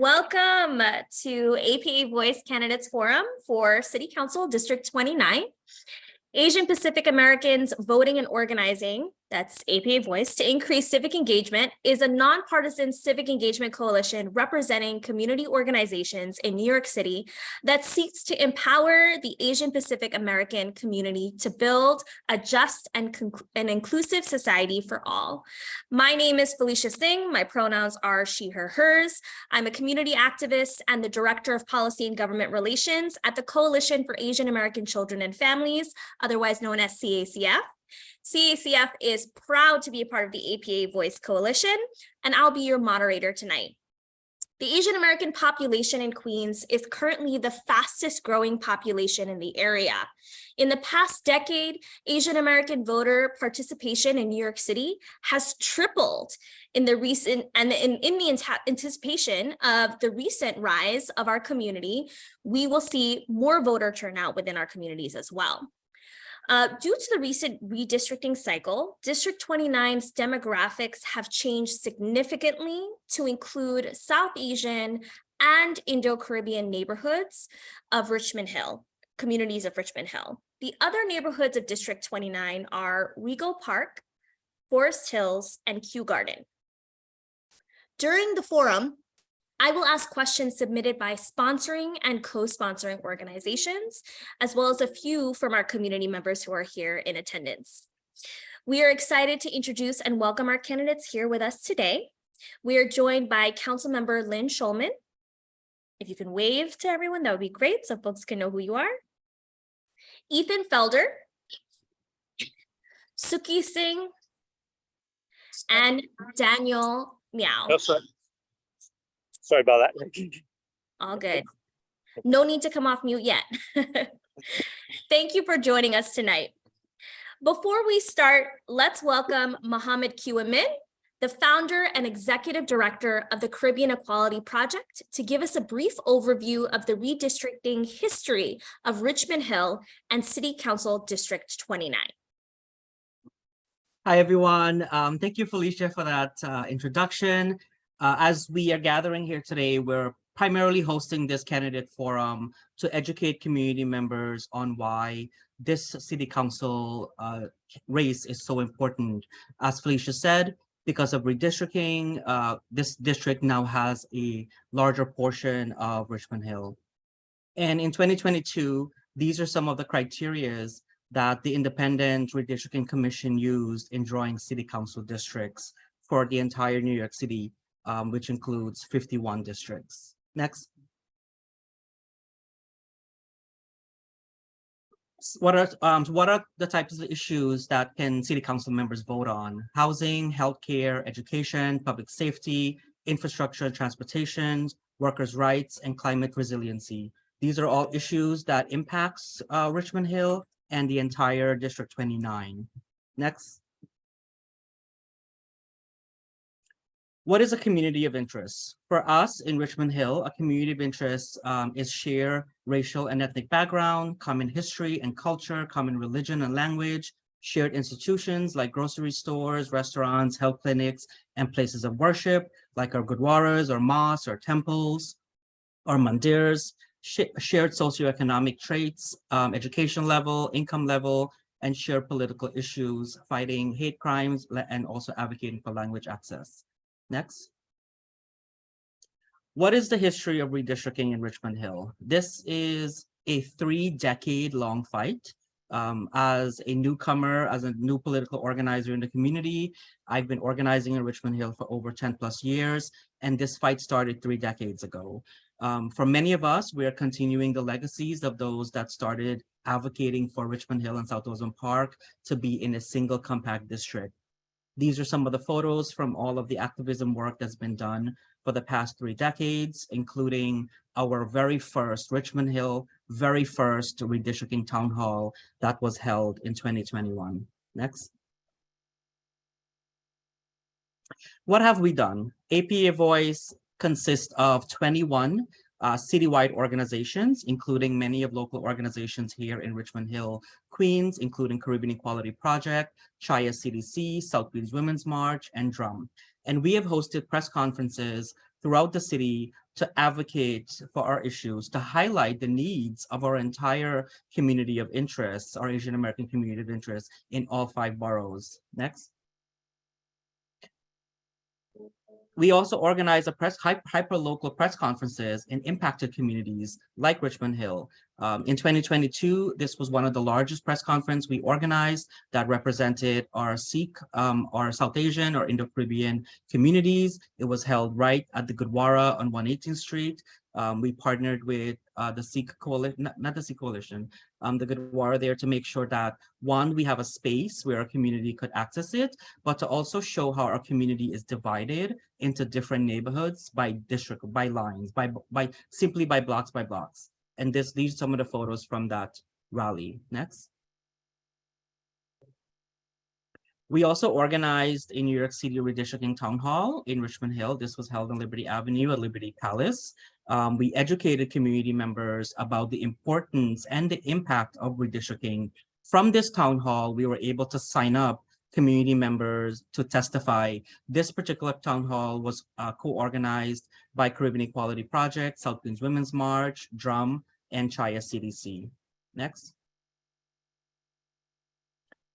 Welcome to APA Voice Candidates Forum for City Council District 29. Asian Pacific Americans Voting and Organizing, that's APA Voice, to increase civic engagement is a nonpartisan civic engagement coalition representing community organizations in New York City that seeks to empower the Asian Pacific American community to build a just and inclusive society for all. My name is Sukhi Singh. My pronouns are she, her, hers. I'm a community activist and the Director of Policy and Government Relations at the Coalition for Asian American Children and Families, otherwise known as CACF. CACF is proud to be a part of the APA Voice Coalition, and I'll be your moderator tonight. The Asian American population in Queens is currently the fastest growing population in the area. In the past decade, Asian American voter participation in New York City has tripled in the recent, and in the anticipation of the recent rise of our community, we will see more voter turnout within our communities as well. Due to the recent redistricting cycle, District 29's demographics have changed significantly to include South Asian and Indo-Caribbean neighborhoods of Richmond Hill, communities of Richmond Hill. The other neighborhoods of District 29 are Regal Park, Forest Hills, and Kew Garden. During the forum, I will ask questions submitted by sponsoring and co-sponsoring organizations, as well as a few from our community members who are here in attendance. We are excited to introduce and welcome our candidates here with us today. We are joined by Councilmember Lynn Schulman. If you can wave to everyone, that would be great so folks can know who you are. Ethan Felder, Sukhi Singh, and Danniel Maio. Oh, sorry about that. All good. No need to come off mute yet. Thank you for joining us tonight. Before we start, let's welcome Mohammed Kiwamin, the founder and executive director of the Caribbean Equality Project, to give us a brief overview of the redistricting history of Richmond Hill and City Council District 29. Hi, everyone. Thank you, Felicia, for that introduction. As we are gathering here today, we're primarily hosting this candidate forum to educate community members on why this city council race is so important. As Felicia said, because of redistricting, this district now has a larger portion of Richmond Hill. And in 2022, these are some of the criterias that the Independent Redistricting Commission used in drawing city council districts for the entire New York City, which includes 51 districts. Next. What are the types of issues that can city council members vote on? Housing, healthcare, education, public safety, infrastructure and transportation, workers' rights, and climate resiliency. These are all issues that impacts Richmond Hill and the entire District 29. Next. What is a community of interest? For us in Richmond Hill, a community of interest is shared racial and ethnic background, common history and culture, common religion and language, shared institutions like grocery stores, restaurants, health clinics, and places of worship like our gurdwaras or mosques or temples or mandirs, shared socioeconomic traits, education level, income level, and shared political issues, fighting hate crimes, and also advocating for language access. Next. What is the history of redistricting in Richmond Hill? This is a 3-decade-long fight. As a newcomer, as a new political organizer in the community, I've been organizing in Richmond Hill for over 10+ years, and this fight started 3 decades ago. For many of us, we are continuing the legacies of those that started advocating for Richmond Hill and South Ozone Park to be in a single compact district. These are some of the photos from all of the activism work that's been done for the past 3 decades, including our very first Richmond Hill, very first redistricting town hall that was held in 2021. Next. What have we done? APA Voice consists of 21 citywide organizations, including many of local organizations here in Richmond Hill, Queens, including Caribbean Equality Project, Chaya CDC, South Queens Women's March, and DRUM. And we have hosted press conferences throughout the city to advocate for our issues, to highlight the needs of our entire community of interest, our Asian American community of interest in all 5 boroughs. Next. We also organize a hyper-local press conferences in impacted communities like Richmond Hill. In 2022, this was one of the largest press conferences we organized that represented our Sikh, our South Asian or Indo-Caribbean communities. It was held right at the Gurdwara on 118th Street. We partnered with the Sikh Coalition, not the Sikh Coalition, the Gurdwara there to make sure that, one, we have a space where our community could access it, but to also show how our community is divided into different neighborhoods by district, by lines, simply by blocks. And these are some of the photos from that rally. Next. We also organized a New York City redistricting town hall in Richmond Hill. This was held on Liberty Avenue at Liberty Palace. We educated community members about the importance and the impact of redistricting. From this town hall, we were able to sign up community members to testify. This particular town hall was co-organized by Caribbean Equality Project, South Queens Women's March, DRUM, and Chaya CDC. Next.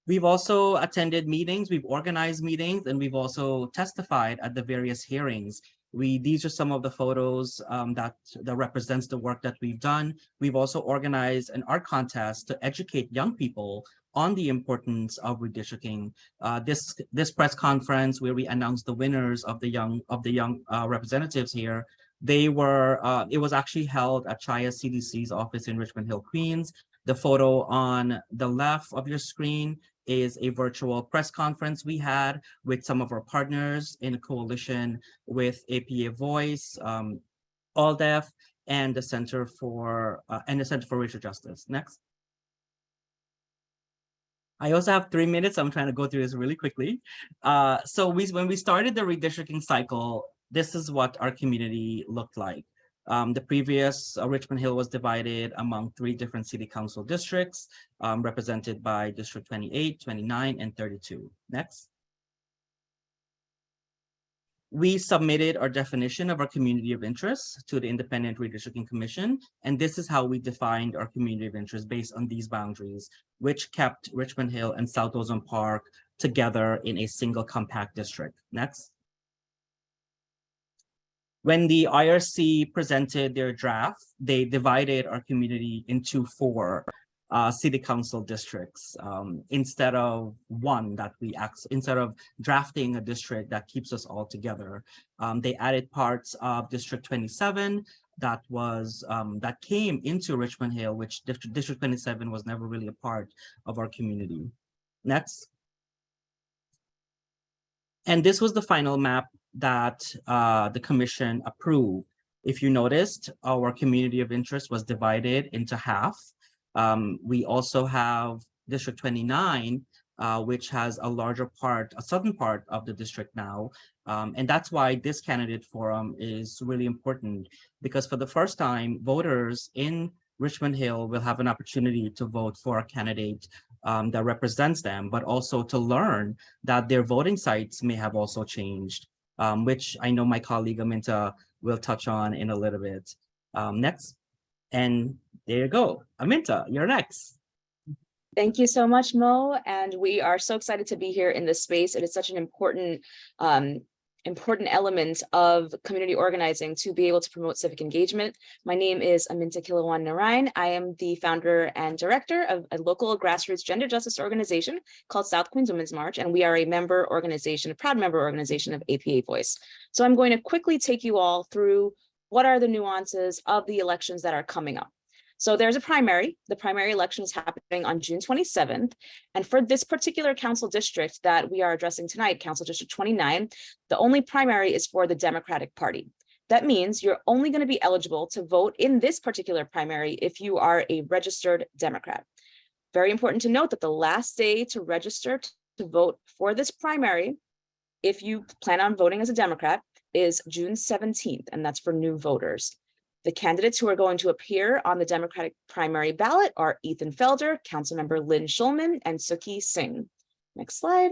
We've also attended meetings, we've organized meetings, and we've also testified at the various hearings. These are some of the photos that represents the work that we've done. We've also organized an art contest to educate young people on the importance of redistricting. This press conference where we announced the winners of the young representatives here, it was actually held at Chaya CDC's office in Richmond Hill, Queens. The photo on the left of your screen is a virtual press conference we had with some of our partners in a coalition with APA Voice, All Deaf, and the Center for Racial Justice. Next. I also have 3 minutes. I'm trying to go through this really quickly. When we started the redistricting cycle, this is what our community looked like. The previous Richmond Hill was divided among 3 different city council districts, represented by District 28, 29, and 32. Next. We submitted our definition of our community of interest to the Independent Redistricting Commission, and this is how we defined our community of interest based on these boundaries, which kept Richmond Hill and South Ozone Park together in a single compact district. Next. When the IRC presented their draft, they divided our community into 4 city council districts instead of instead of drafting a district that keeps us all together. They added parts of District 27 that came into Richmond Hill, which District 27 was never really a part of our community. Next. And this was the final map that the commission approved. If you noticed, our community of interest was divided into half. We also have District 29, which has a southern part of the district now. And that's why this candidate forum is really important, because for the first time, voters in Richmond Hill will have an opportunity to vote for a candidate that represents them, but also to learn that their voting sites may have also changed, which I know my colleague Aminta will touch on in a little bit. Next. And there you go. Aminta, you're next. Thank you so much, Mo. And we are so excited to be here in this space. It is such an important element of community organizing to be able to promote civic engagement. My name is Aminta Kilawan Narayan. I am the founder and director of a local grassroots gender justice organization called South Queens Women's March, and we are a member organization, a proud member organization of APA Voice. So I'm going to quickly take you all through what are the nuances of the elections that are coming up. So there's a primary. The primary election is happening on June 27th. And for this particular council district that we are addressing tonight, Council District 29, the only primary is for the Democratic Party. That means you're only going to be eligible to vote in this particular primary if you are a registered Democrat. Very important to note that the last day to register to vote for this primary, if you plan on voting as a Democrat, is June 17th, and that's for new voters. The candidates who are going to appear on the Democratic primary ballot are Ethan Felder, Councilmember Lynn Schulman, and Sukhi Singh. Next slide.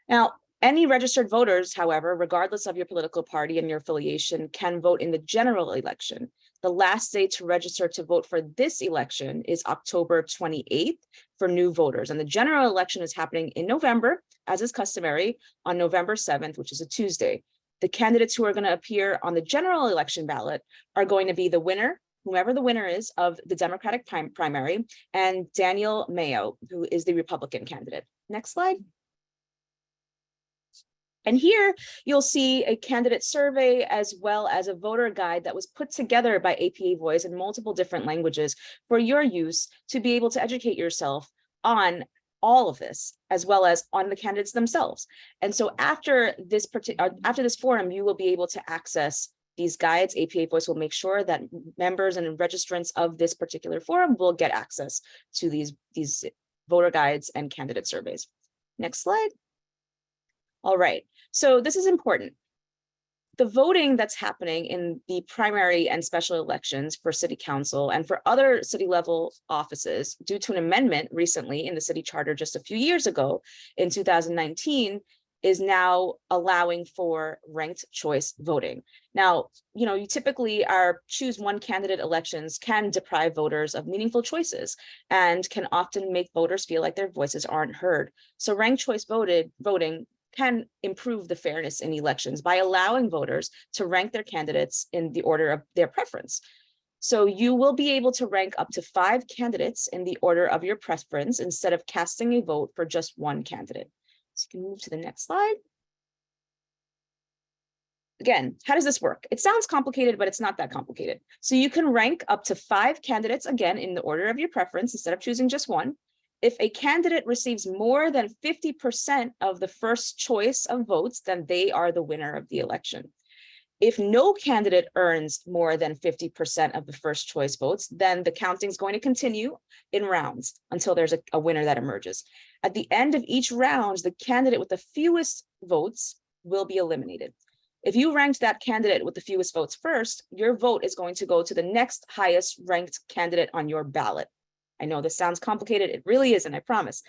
Now, Any registered voters, however, regardless of your political party and your affiliation, can vote in the general election. The last day to register to vote for this election is October 28th for new voters. And the general election is happening in November, as is customary, on November 7th, which is a Tuesday. The candidates who are going to appear on the general election ballot are going to be the winner, whomever the winner is of the Democratic primary, and Danniel Maio, who is the Republican candidate. Next slide. And here you'll see a candidate survey as well as a voter guide that was put together by APA Voice in multiple different languages for your use to be able to educate yourself on all of this, as well as on the candidates themselves. And so after this forum, you will be able to access these guides. APA Voice will make sure that members and registrants of this particular forum will get access to these voter guides and candidate surveys. Next slide. All right, so this is important. The voting that's happening in the primary and special elections for city council and for other city level offices due to an amendment recently in the city charter just a few years ago in 2019 is now allowing for ranked choice voting. Now, you typically choose one candidate elections can deprive voters of meaningful choices and can often make voters feel like their voices aren't heard. So ranked choice voting can improve the fairness in elections by allowing voters to rank their candidates in the order of their preference. So you will be able to rank up to 5 candidates in the order of your preference instead of casting a vote for just one candidate. So you can move to the next slide. Again, how does this work? It sounds complicated, but it's not that complicated. So you can rank up to 5 candidates, again, in the order of your preference instead of choosing just one. If a candidate receives more than 50% of the first choice of votes, then they are the winner of the election. If no candidate earns more than 50% of the first choice votes, then the counting is going to continue in rounds until there's a winner that emerges. At the end of each round, the candidate with the fewest votes will be eliminated. If you ranked that candidate with the fewest votes first, your vote is going to go to the next highest ranked candidate on your ballot. I know this sounds complicated. It really isn't, I promise.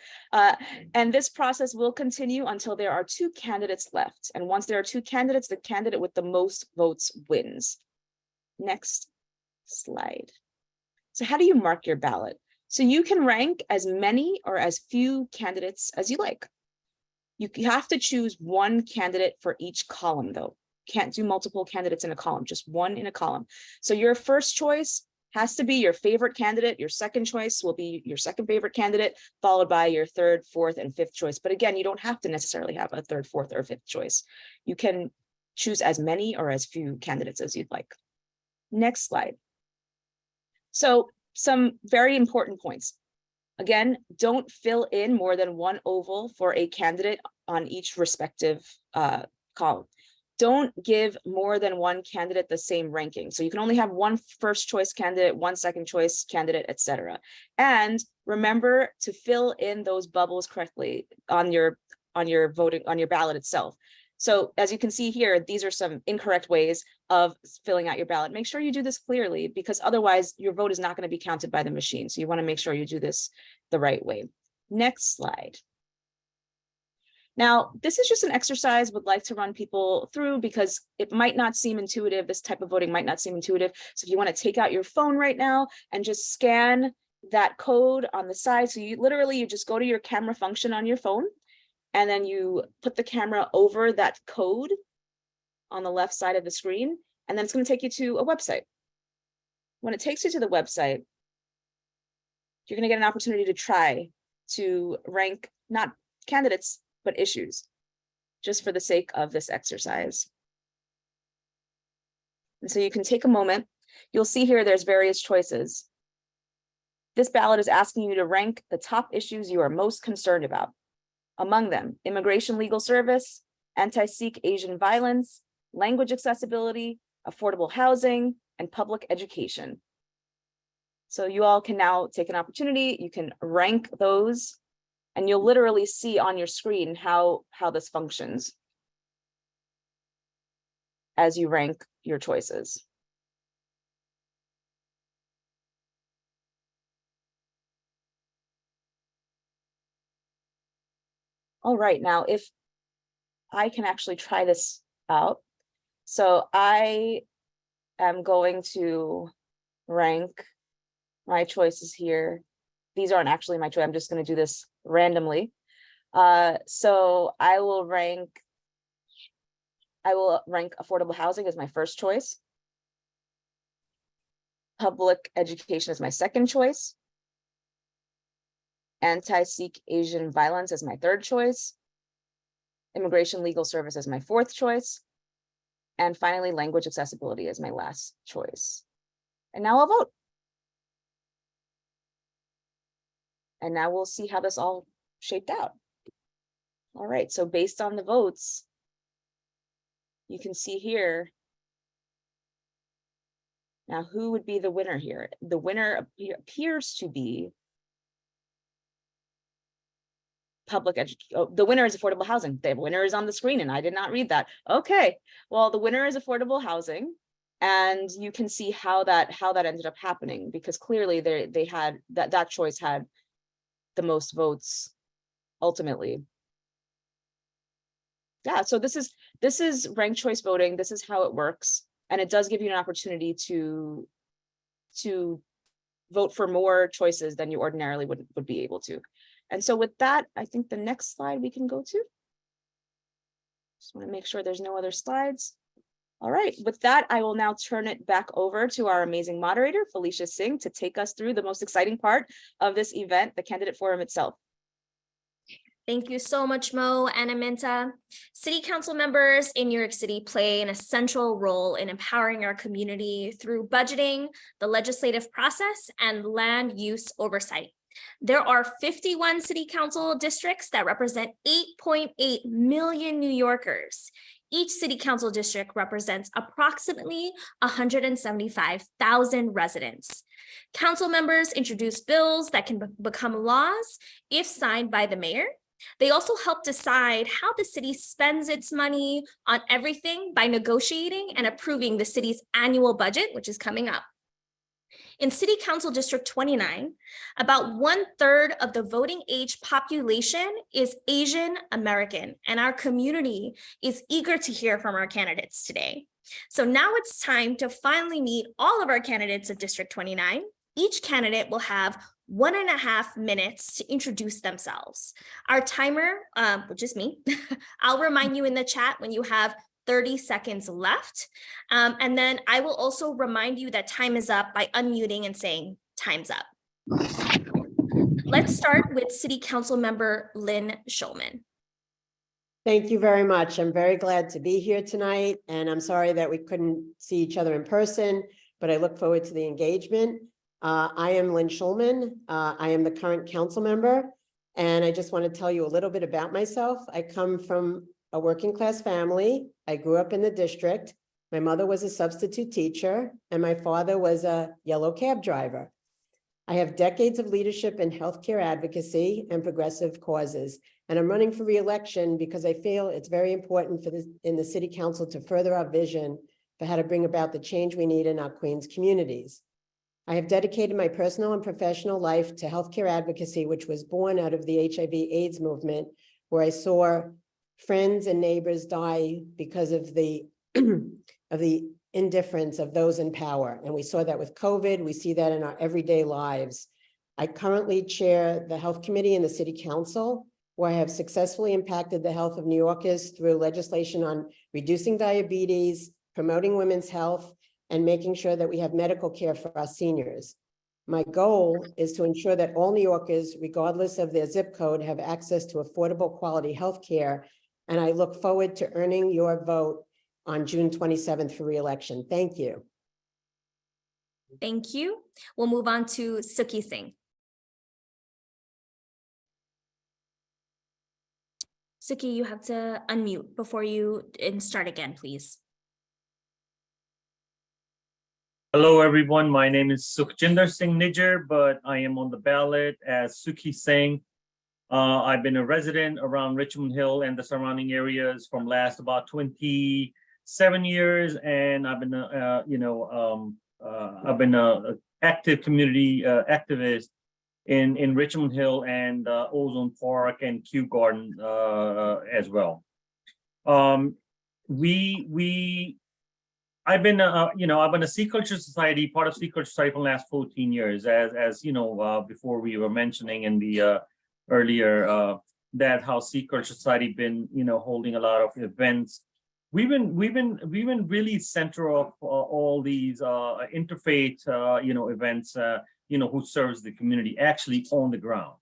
And this process will continue until there are 2 candidates left. And once there are 2 candidates, the candidate with the most votes wins. Next slide. So how do you mark your ballot? So you can rank as many or as few candidates as you like. You have to choose one candidate for each column, though. Can't do multiple candidates in a column, just one in a column. So your first choice has to be your favorite candidate. Your second choice will be your second favorite candidate, followed by your third, fourth, and fifth choice. But again, you don't have to necessarily have a third, fourth, or fifth choice. You can choose as many or as few candidates as you'd like. Next slide. So some very important points. Again, don't fill in more than one oval for a candidate on each respective column. Don't give more than one candidate the same ranking. So you can only have one first choice candidate, one second choice candidate, etc. And remember to fill in those bubbles correctly on your ballot itself. So as you can see here, these are some incorrect ways of filling out your ballot. Make sure you do this clearly, because otherwise your vote is not going to be counted by the machine. So you want to make sure you do this the right way. Next slide. Now, this is just an exercise would like to run people through because it might not seem intuitive. This type of voting might not seem intuitive. So if you want to take out your phone right now and just scan that code on the side. So you just go to your camera function on your phone, and then you put the camera over that code on the left side of the screen, and then it's going to take you to a website. When it takes you to the website, you're going to get an opportunity to try to rank not candidates, but issues, just for the sake of this exercise. And so you can take a moment. You'll see here there's various choices. This ballot is asking you to rank the top issues you are most concerned about. Among them, immigration legal service, anti-Sikh Asian violence, language accessibility, affordable housing, and public education. So you all can now take an opportunity. You can rank those, and you'll literally see on your screen how this functions as you rank your choices. All right, now if I can actually try this out. So I am going to rank my choices here. These aren't actually my choice. I'm just going to do this randomly. So I will rank affordable housing as my first choice. Public education as my second choice. Anti-Sikh Asian violence as my third choice. Immigration legal service as my fourth choice. And finally, language accessibility as my last choice. And now I'll vote. And now we'll see how this all shaped out. All right, so based on the votes, you can see here. Now, who would be the winner here? The winner appears to be public education. Oh, the winner is affordable housing. The winner is on the screen and I did not read that. Okay, well, the winner is affordable housing. And you can see how that ended up happening, because clearly they had that choice had the most votes ultimately. Yeah, so this is ranked choice voting. This is how it works. And it does give you an opportunity to vote for more choices than you ordinarily would be able to. And so with that, I think the next slide we can go to. Just want to make sure there's no other slides. All right, with that, I will now turn it back over to our amazing moderator, Sukhi Singh, to take us through the most exciting part of this event, the candidate forum itself. Thank you so much, Mo and Aminta. City Council members in New York City play an essential role in empowering our community through budgeting, the legislative process, and land use oversight. There are 51 City Council districts that represent 8.8 million New Yorkers. Each City Council district represents approximately 175,000 residents. Council members introduce bills that can become laws if signed by the mayor. They also help decide how the city spends its money on everything by negotiating and approving the city's annual budget, which is coming up. In City Council District 29, about 1/3 of the voting age population is Asian American, and our community is eager to hear from our candidates today. So now it's time to finally meet all of our candidates of District 29. Each candidate will have 1.5 minutes to introduce themselves. Our timer, which is me, I'll remind you in the chat when you have 30 seconds left. And then I will also remind you that time is up by unmuting and saying time's up. Let's start with City Council member Lynn Schulman. Thank you very much. I'm very glad to be here tonight, and I'm sorry that we couldn't see each other in person, but I look forward to the engagement. I am Lynn Schulman. I am the current council member, and I just want to tell you a little bit about myself. I come from a working class family. I grew up in the district. My mother was a substitute teacher, and my father was a yellow cab driver. I have decades of leadership in healthcare advocacy and progressive causes, and I'm running for re-election because I feel it's very important for this in the city council to further our vision for how to bring about the change we need in our Queens communities. I have dedicated my personal and professional life to healthcare advocacy, which was born out of the HIV/AIDS movement, where I saw friends and neighbors die because of the indifference of those in power. And we saw that with COVID. We see that in our everyday lives. I currently chair the Health Committee in the City Council, where I have successfully impacted the health of New Yorkers through legislation on reducing diabetes, promoting women's health, and making sure that we have medical care for our seniors. My goal is to ensure that all New Yorkers, regardless of their zip code, have access to affordable quality health care. And I look forward to earning your vote on June 27th for re-election. Thank you. Thank you. We'll move on to Sukhi Singh. Sukhi, you have to unmute before you start again, please. Hello, everyone. My name is Sukhjinder Singh Nijjar, but I am on the ballot as Sukhi Singh. I've been a resident around Richmond Hill and the surrounding areas from last about 27 years, and I've been, I've been a active community activist in Richmond Hill and Ozone Park and Kew Garden as well. I've been a Sea Culture Society, part of Sea Culture Society for the last 14 years, as you know, before we were mentioning in the earlier that how Sea Culture Society been, holding a lot of events. We've been really center of all these interfaith, events, who serves the community actually on the ground.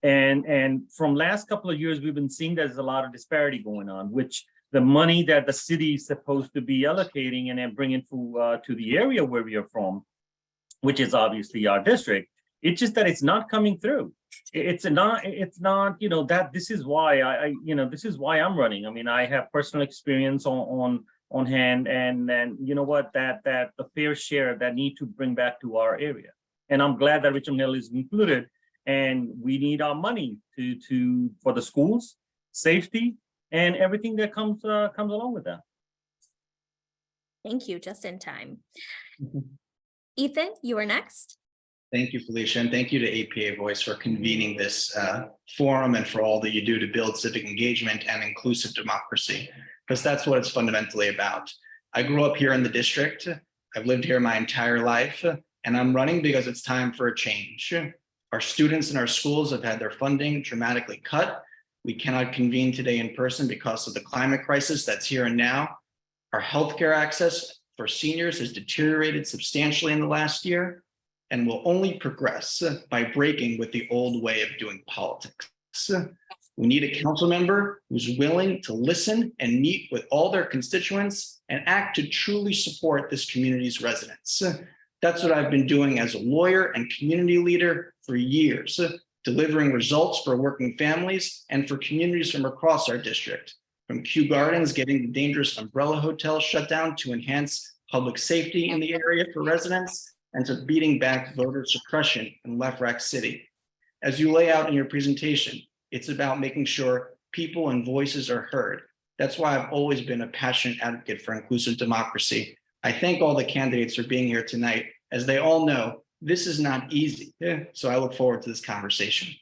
And from last couple of years, we've been seeing there's a lot of disparity going on, which the money that the city is supposed to be allocating and then bringing to the area where we are from, which is obviously our district, it's just that it's not coming through. It's not, that this is why this is why I'm running. I mean, I have personal experience on hand, and then that the fair share that need to bring back to our area. And I'm glad that Richmond Hill is included, and we need our money for the schools, safety, and everything that comes along with that. Thank you, just in time. Ethan, you are next. Thank you, Felicia, and thank you to APA Voice for convening this forum and for all that you do to build civic engagement and inclusive democracy, because that's what it's fundamentally about. I grew up here in the district. I've lived here my entire life, and I'm running because it's time for a change. Our students in our schools have had their funding dramatically cut. We cannot convene today in person because of the climate crisis that's here and now. Our healthcare access for seniors has deteriorated substantially in the last year, and will only progress by breaking with the old way of doing politics. We need a council member who's willing to listen and meet with all their constituents and act to truly support this community's residents. That's what I've been doing as a lawyer and community leader for years, delivering results for working families and for communities from across our district, from Kew Gardens getting the dangerous umbrella hotel shut down to enhance public safety in the area for residents, and to beating back voter suppression in Lefrak City. As you lay out in your presentation, it's about making sure people and voices are heard. That's why I've always been a passionate advocate for inclusive democracy. I thank all the candidates for being here tonight. As they all know, this is not easy. So I look forward to this conversation.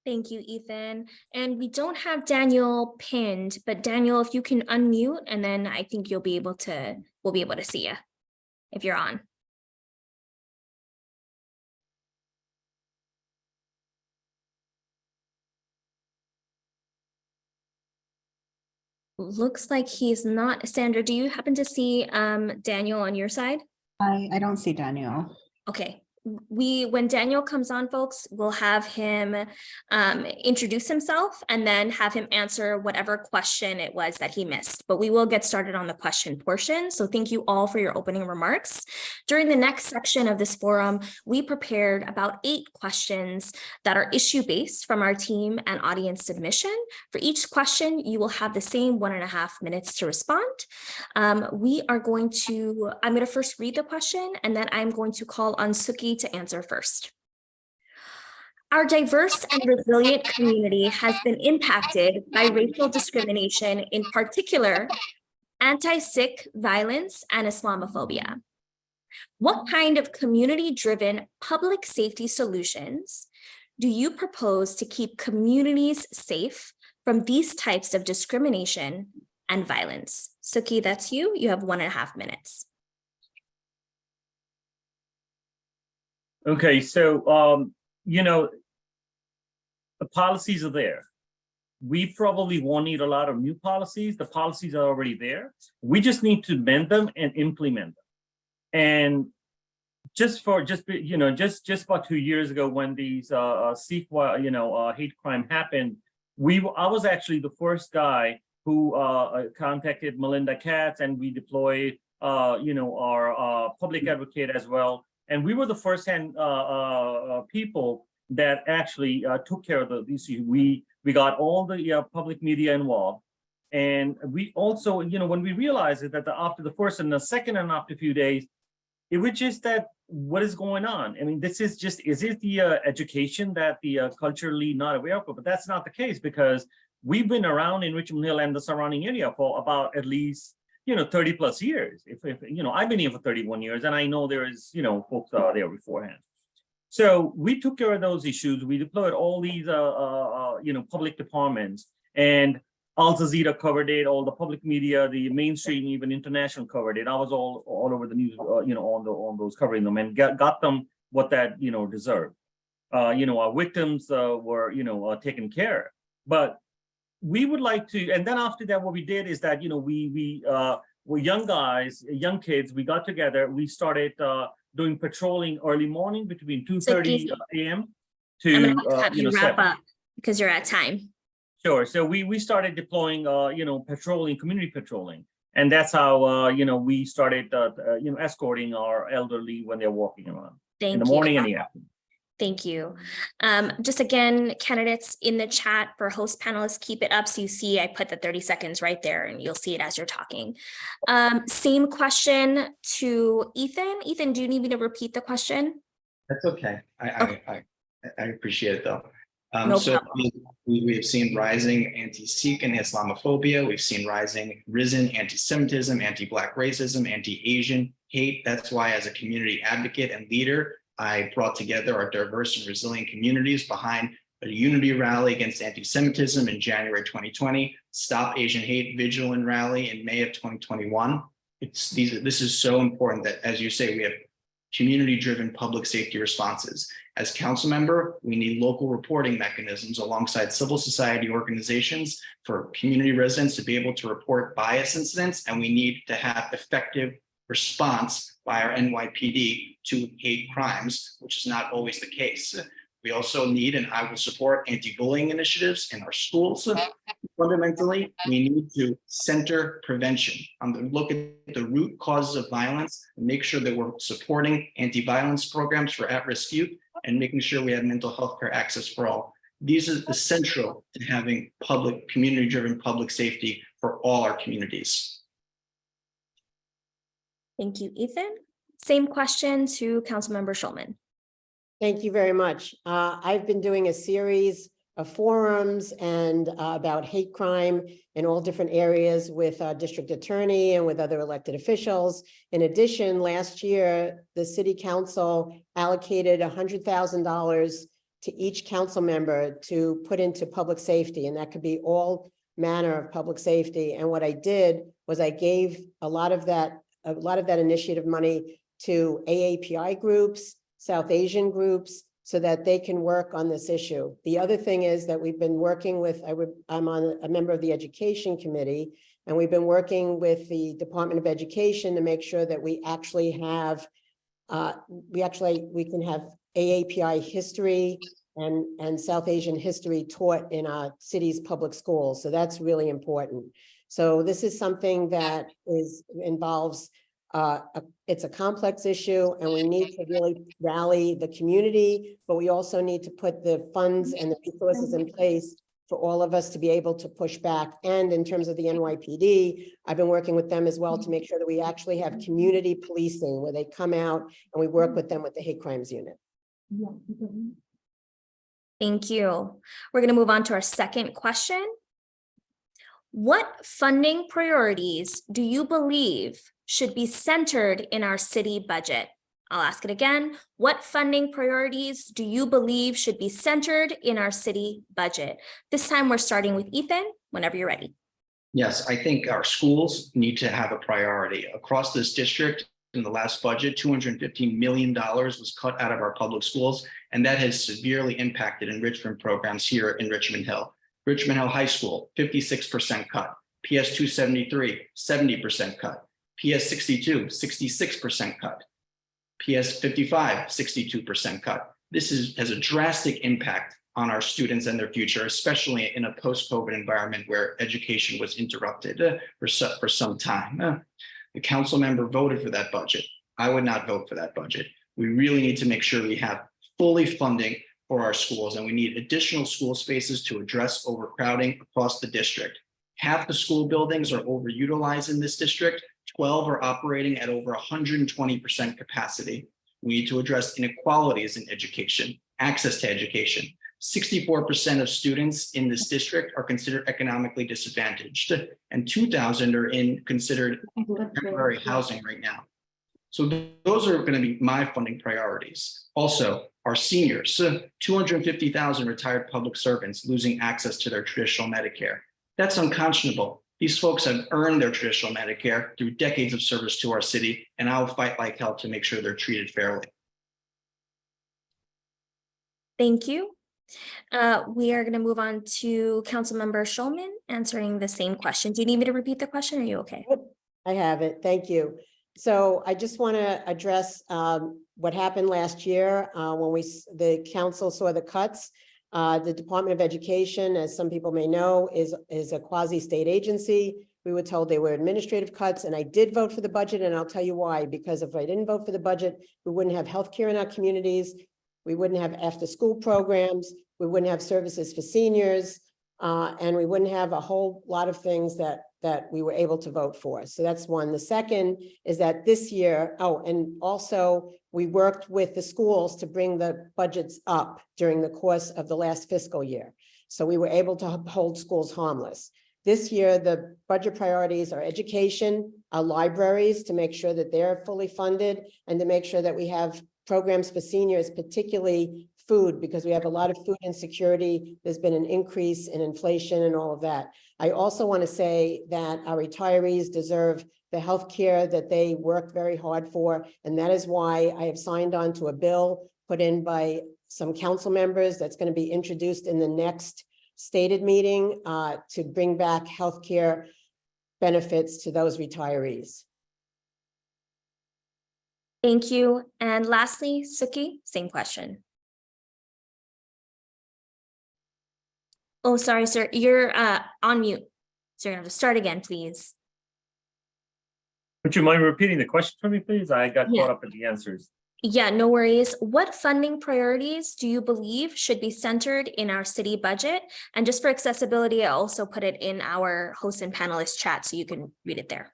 Thank you, Ethan. And we don't have Daniel pinned, but Daniel, if you can unmute, and then I think we'll be able to see you if you're on. Looks like he's not. Sandra, do you happen to see Daniel on your side? I don't see Daniel. Okay. When Daniel comes on, folks, we'll have him introduce himself and then have him answer whatever question it was that he missed. But we will get started on the question portion. So thank you all for your opening remarks. During the next section of this forum, we prepared about 8 questions that are issue-based from our team and audience submission. For each question, you will have the same 1.5 minutes to respond. I'm going to first read the question, and then I'm going to call on Sukhi to answer first. Our diverse and resilient community has been impacted by racial discrimination, in particular, anti-Sikh violence and Islamophobia. What kind of community-driven public safety solutions do you propose to keep communities safe from these types of discrimination and violence? Sukhi, that's you. You have 1.5 minutes. Okay, so, the policies are there. We probably won't need a lot of new policies. The policies are already there. We just need to amend them and implement them. And just about 2 years ago, when these Sikh, hate crime happened, I was actually the first guy who contacted Melinda Katz, and we deployed, our public advocate as well. And we were the first-hand people that actually took care of the issue. We got all the public media involved. And we also, when we realized that after the first and the second and after a few days, it was just that, what is going on? I mean, is it the education that the culturally not aware of? But that's not the case, because we've been around in Richmond Hill and the surrounding area for about at least 30 plus years. If I've been here for 31 years, and I know there is, folks there beforehand. So we took care of those issues. We deployed all these, public departments, and Al Jazeera covered it, all the public media, the mainstream, even international covered it. I was all over the news, on those covering them, and got them what that deserved. Our victims were taken care of. But we would like to, and then after that, what we did is that we were young guys, young kids. We got together. We started doing patrolling early morning between 2:30 a.m. to I'm gonna have you wrap 7. up because you're at time. Sure. So we started deploying, patrolling, community patrolling, and that's how we started, escorting our elderly when they're walking around in the morning and the afternoon. Thank you. Just again, candidates in the chat for host panelists, keep it up so you see I put the 30 seconds right there, and you'll see it as you're talking. Same question to Ethan. Ethan, do you need me to repeat the question? That's okay. I appreciate it though. No So problem. we have seen rising anti-Sikh and Islamophobia. We've seen risen anti-Semitism, anti-Black racism, anti-Asian hate. That's why, as a community advocate and leader, I brought together our diverse and resilient communities behind a unity rally against anti-Semitism in January 2020, Stop Asian Hate Vigilant Rally in May of 2021. This is so important that, as you say, we have community-driven public safety responses. As council member, we need local reporting mechanisms alongside civil society organizations for community residents to be able to report bias incidents, and we need to have effective response by our NYPD to hate crimes, which is not always the case. We also need, and I will support, anti-bullying initiatives in our schools. Fundamentally, we need to center prevention, look at the root causes of violence, and make sure that we're supporting anti-violence programs for at-risk youth, and making sure we have mental health care access for all. These are essential to having community-driven public safety for all our communities. Thank you, Ethan. Same question to Councilmember Schulman. Thank you very much. I've been doing a series of forums and about hate crime in all different areas with our district attorney and with other elected officials. In addition, last year, the city council allocated $100,000 to each council member to put into public safety, and that could be all manner of public safety. And what I did was I gave a lot of that initiative money to AAPI groups, South Asian groups, so that they can work on this issue. The other thing is that we've been working with, I'm a member of the Education Committee, and we've been working with the Department of Education to make sure that we actually have, we can have AAPI history and South Asian history taught in our city's public schools. So that's really important. So this is something that involves, it's a complex issue, and we need to really rally the community, but we also need to put the funds and the resources in place for all of us to be able to push back. And in terms of the NYPD, I've been working with them as well to make sure that we actually have community policing where they come out and we work with them with the hate crimes unit. Thank you. We're going to move on to our second question. What funding priorities do you believe should be centered in our city budget? I'll ask it again. What funding priorities do you believe should be centered in our city budget? This time we're starting with Ethan, whenever you're ready. Yes, I think our schools need to have a priority. Across this district, in the last budget, $215 million was cut out of our public schools, and that has severely impacted enrichment programs here in Richmond Hill. Richmond Hill High School, 56% cut. PS 273, 70% cut. PS 62, 66% cut. PS 55, 62% cut. This has a drastic impact on our students and their future, especially in a post-COVID environment where education was interrupted for some time. The council member voted for that budget. I would not vote for that budget. We really need to make sure we have fully funding for our schools, and we need additional school spaces to address overcrowding across the district. Half the school buildings are overutilized in this district. 12 are operating at over 120% capacity. We need to address inequalities in education, access to education. 64% of students in this district are considered economically disadvantaged, and 2,000 are considered temporary housing right now. So those are going to be my funding priorities. Also, our seniors, 250,000 retired public servants losing access to their traditional Medicare. That's unconscionable. These folks have earned their traditional Medicare through decades of service to our city, and I will fight like hell to make sure they're treated fairly. Thank you. We are going to move on to Councilmember Schulman answering the same question. Do you need me to repeat the question? Or are you okay? I have it. Thank you. So I just want to address what happened last year when the council saw the cuts. The Department of Education, as some people may know, is a quasi-state agency. We were told they were administrative cuts, and I did vote for the budget, and I'll tell you why. Because if I didn't vote for the budget, we wouldn't have healthcare in our communities. We wouldn't have after-school programs. We wouldn't have services for seniors, and we wouldn't have a whole lot of things that we were able to vote for. So that's one. The second is that this year, and also we worked with the schools to bring the budgets up during the course of the last fiscal year. So we were able to hold schools harmless. This year, the budget priorities are education, our libraries, to make sure that they're fully funded, and to make sure that we have programs for seniors, particularly food, because we have a lot of food insecurity. There's been an increase in inflation and all of that. I also want to say that our retirees deserve the health care that they worked very hard for. And that is why I have signed on to a bill put in by some council members that's going to be introduced in the next stated meeting to bring back health care benefits to those retirees. Thank you. And lastly, Sukhi, same question. Oh, sorry, sir. You're on mute. So you're going to have to start again, please. Would you mind repeating the question for me, please? I got Yeah. caught up in the answers. Yeah, no worries. What funding priorities do you believe should be centered in our city budget? And just for accessibility, I also put it in our host and panelist chat so you can read it there.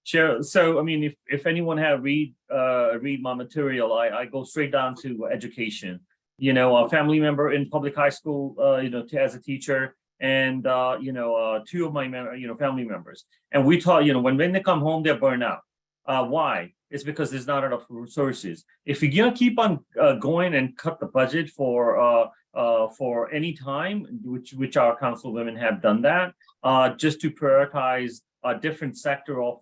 Sure. So, I mean, if anyone have read my material, I go straight down to education. You know, a family member in public high school, as a teacher, and two of my family members. And we taught, when they come home, they're burned out. Why? It's because there's not enough resources. If you're gonna keep on going and cut the budget for any time, which our councilwomen have done that, just to prioritize a different sector of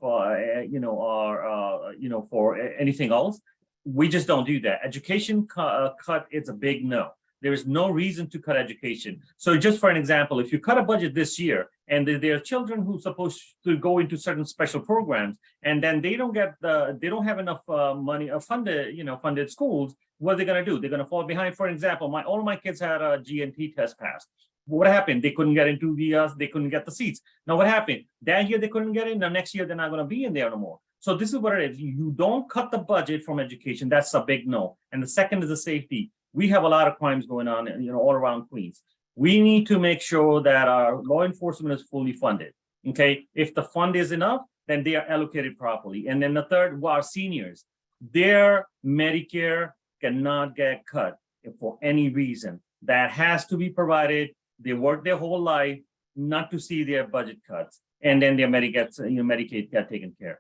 for anything else, we just don't do that. Education cut is a big no. There is no reason to cut education. So just for an example, if you cut a budget this year and there are children who are supposed to go into certain special programs, and then they don't have enough money funded schools, what are they going to do? They're going to fall behind. For example, all my kids had a GNT test passed. What happened? They couldn't get into they couldn't get the seats. Now what happened? That year they couldn't get in. Now next year they're not going to be in there no more. So this is what it is. You don't cut the budget from education. That's a big no. And the second is the safety. We have a lot of crimes going on, all around Queens. We need to make sure that our law enforcement is fully funded. Okay, if the fund is enough, then they are allocated properly. And then the third, our seniors, their Medicare cannot get cut for any reason. That has to be provided. They work their whole life not to see their budget cuts, and then their Medicaid get taken care of.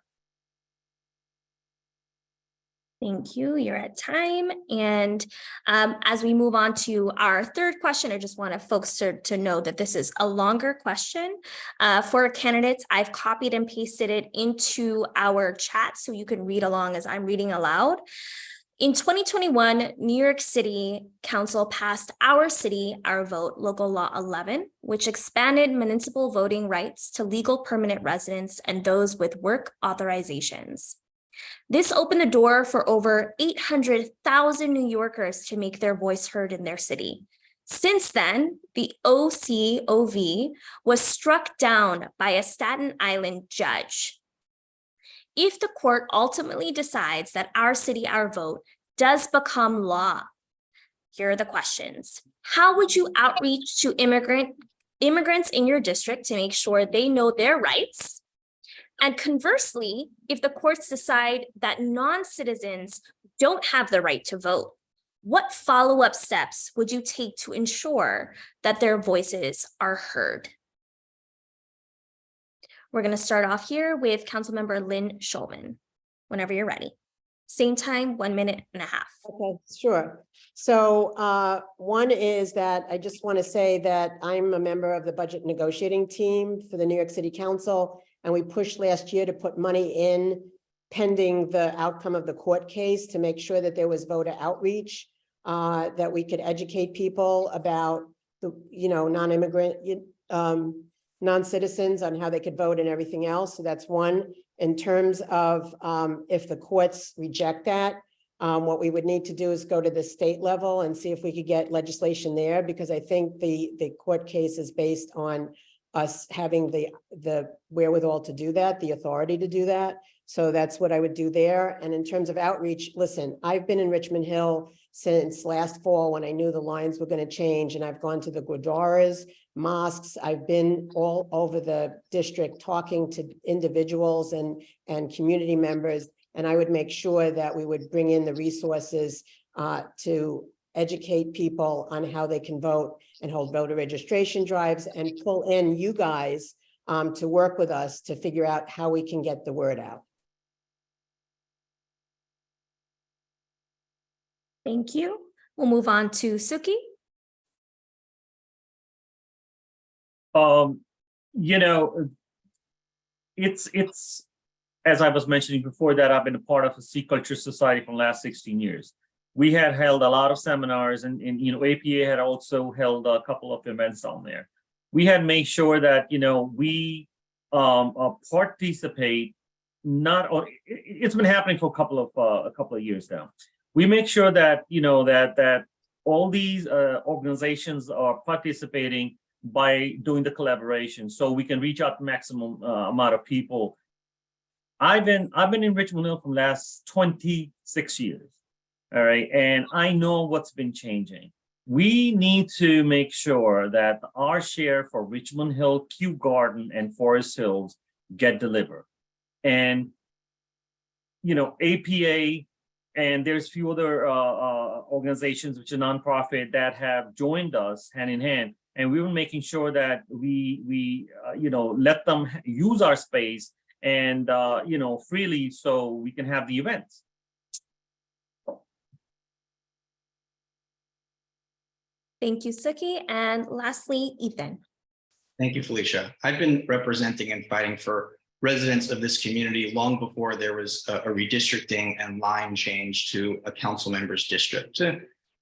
Thank you. You're at time. And as we move on to our third question, I just want folks to know that this is a longer question. For candidates, I've copied and pasted it into our chat so you can read along as I'm reading aloud. In 2021, New York City Council passed Our City, Our Vote, Local Law 11, which expanded municipal voting rights to legal permanent residents and those with work authorizations. This opened the door for over 800,000 New Yorkers to make their voice heard in their city. Since then, the OCOV was struck down by a Staten Island judge. If the court ultimately decides that Our City, Our Vote does become law, here are the questions. How would you outreach to immigrants in your district to make sure they know their rights? And conversely, if the courts decide that non-citizens don't have the right to vote, what follow-up steps would you take to ensure that their voices are heard? We're going to start off here with Councilmember Lynn Schulman, whenever you're ready. Same time, 1.5 minutes. Okay, sure. So one is that I just want to say that I'm a member of the budget negotiating team for the New York City Council, and we pushed last year to put money in pending the outcome of the court case to make sure that there was voter outreach, that we could educate people about the, non-immigrant, non-citizens on how they could vote and everything else. So that's one. In terms of if the courts reject that, what we would need to do is go to the state level and see if we could get legislation there, because I think the court case is based on us having the wherewithal to do that, the authority to do that. So that's what I would do there. And in terms of outreach, listen, I've been in Richmond Hill since last fall when I knew the lines were going to change, and I've gone to the gurdwaras, mosques. I've been all over the district talking to individuals and community members. And I would make sure that we would bring in the resources to educate people on how they can vote and hold voter registration drives and pull in you guys to work with us to figure out how we can get the word out. Thank you. We'll move on to Sukhi. It's as I was mentioning before that I've been a part of the Sikh Culture Society for the last 16 years. We had held a lot of seminars, and APA had also held a couple of events down there. We had made sure that we participate. It's been happening for a couple of years now. We make sure that that all these organizations are participating by doing the collaboration, so we can reach out to maximum amount of people. I've been in Richmond Hill for the last 26 years. All right, and I know what's been changing. We need to make sure that our share for Richmond Hill, Kew Garden, and Forest Hills get delivered. And APA. And there's a few other organizations which are nonprofit that have joined us hand in hand, and we were making sure that we let them use our space and freely, so we can have the events. Thank you, Sukhi. And lastly, Ethan. Thank you, Felicia. I've been representing and fighting for residents of this community long before there was a redistricting and line change to a council member's district.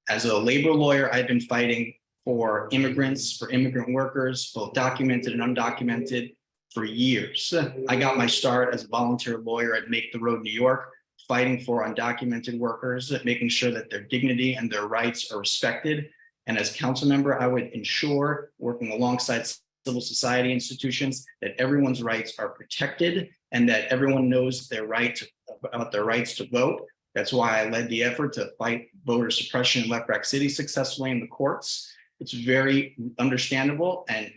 As a labor lawyer, I've been fighting for immigrants, for immigrant workers, both documented and undocumented, for years. I got my start as a volunteer lawyer at Make the Road New York, fighting for undocumented workers, making sure that their dignity and their rights are respected. And as council member, I would ensure, working alongside civil society institutions, that everyone's rights are protected and that everyone knows about their rights to vote. That's why I led the effort to fight voter suppression in Left Rack City successfully in the courts. It's very understandable and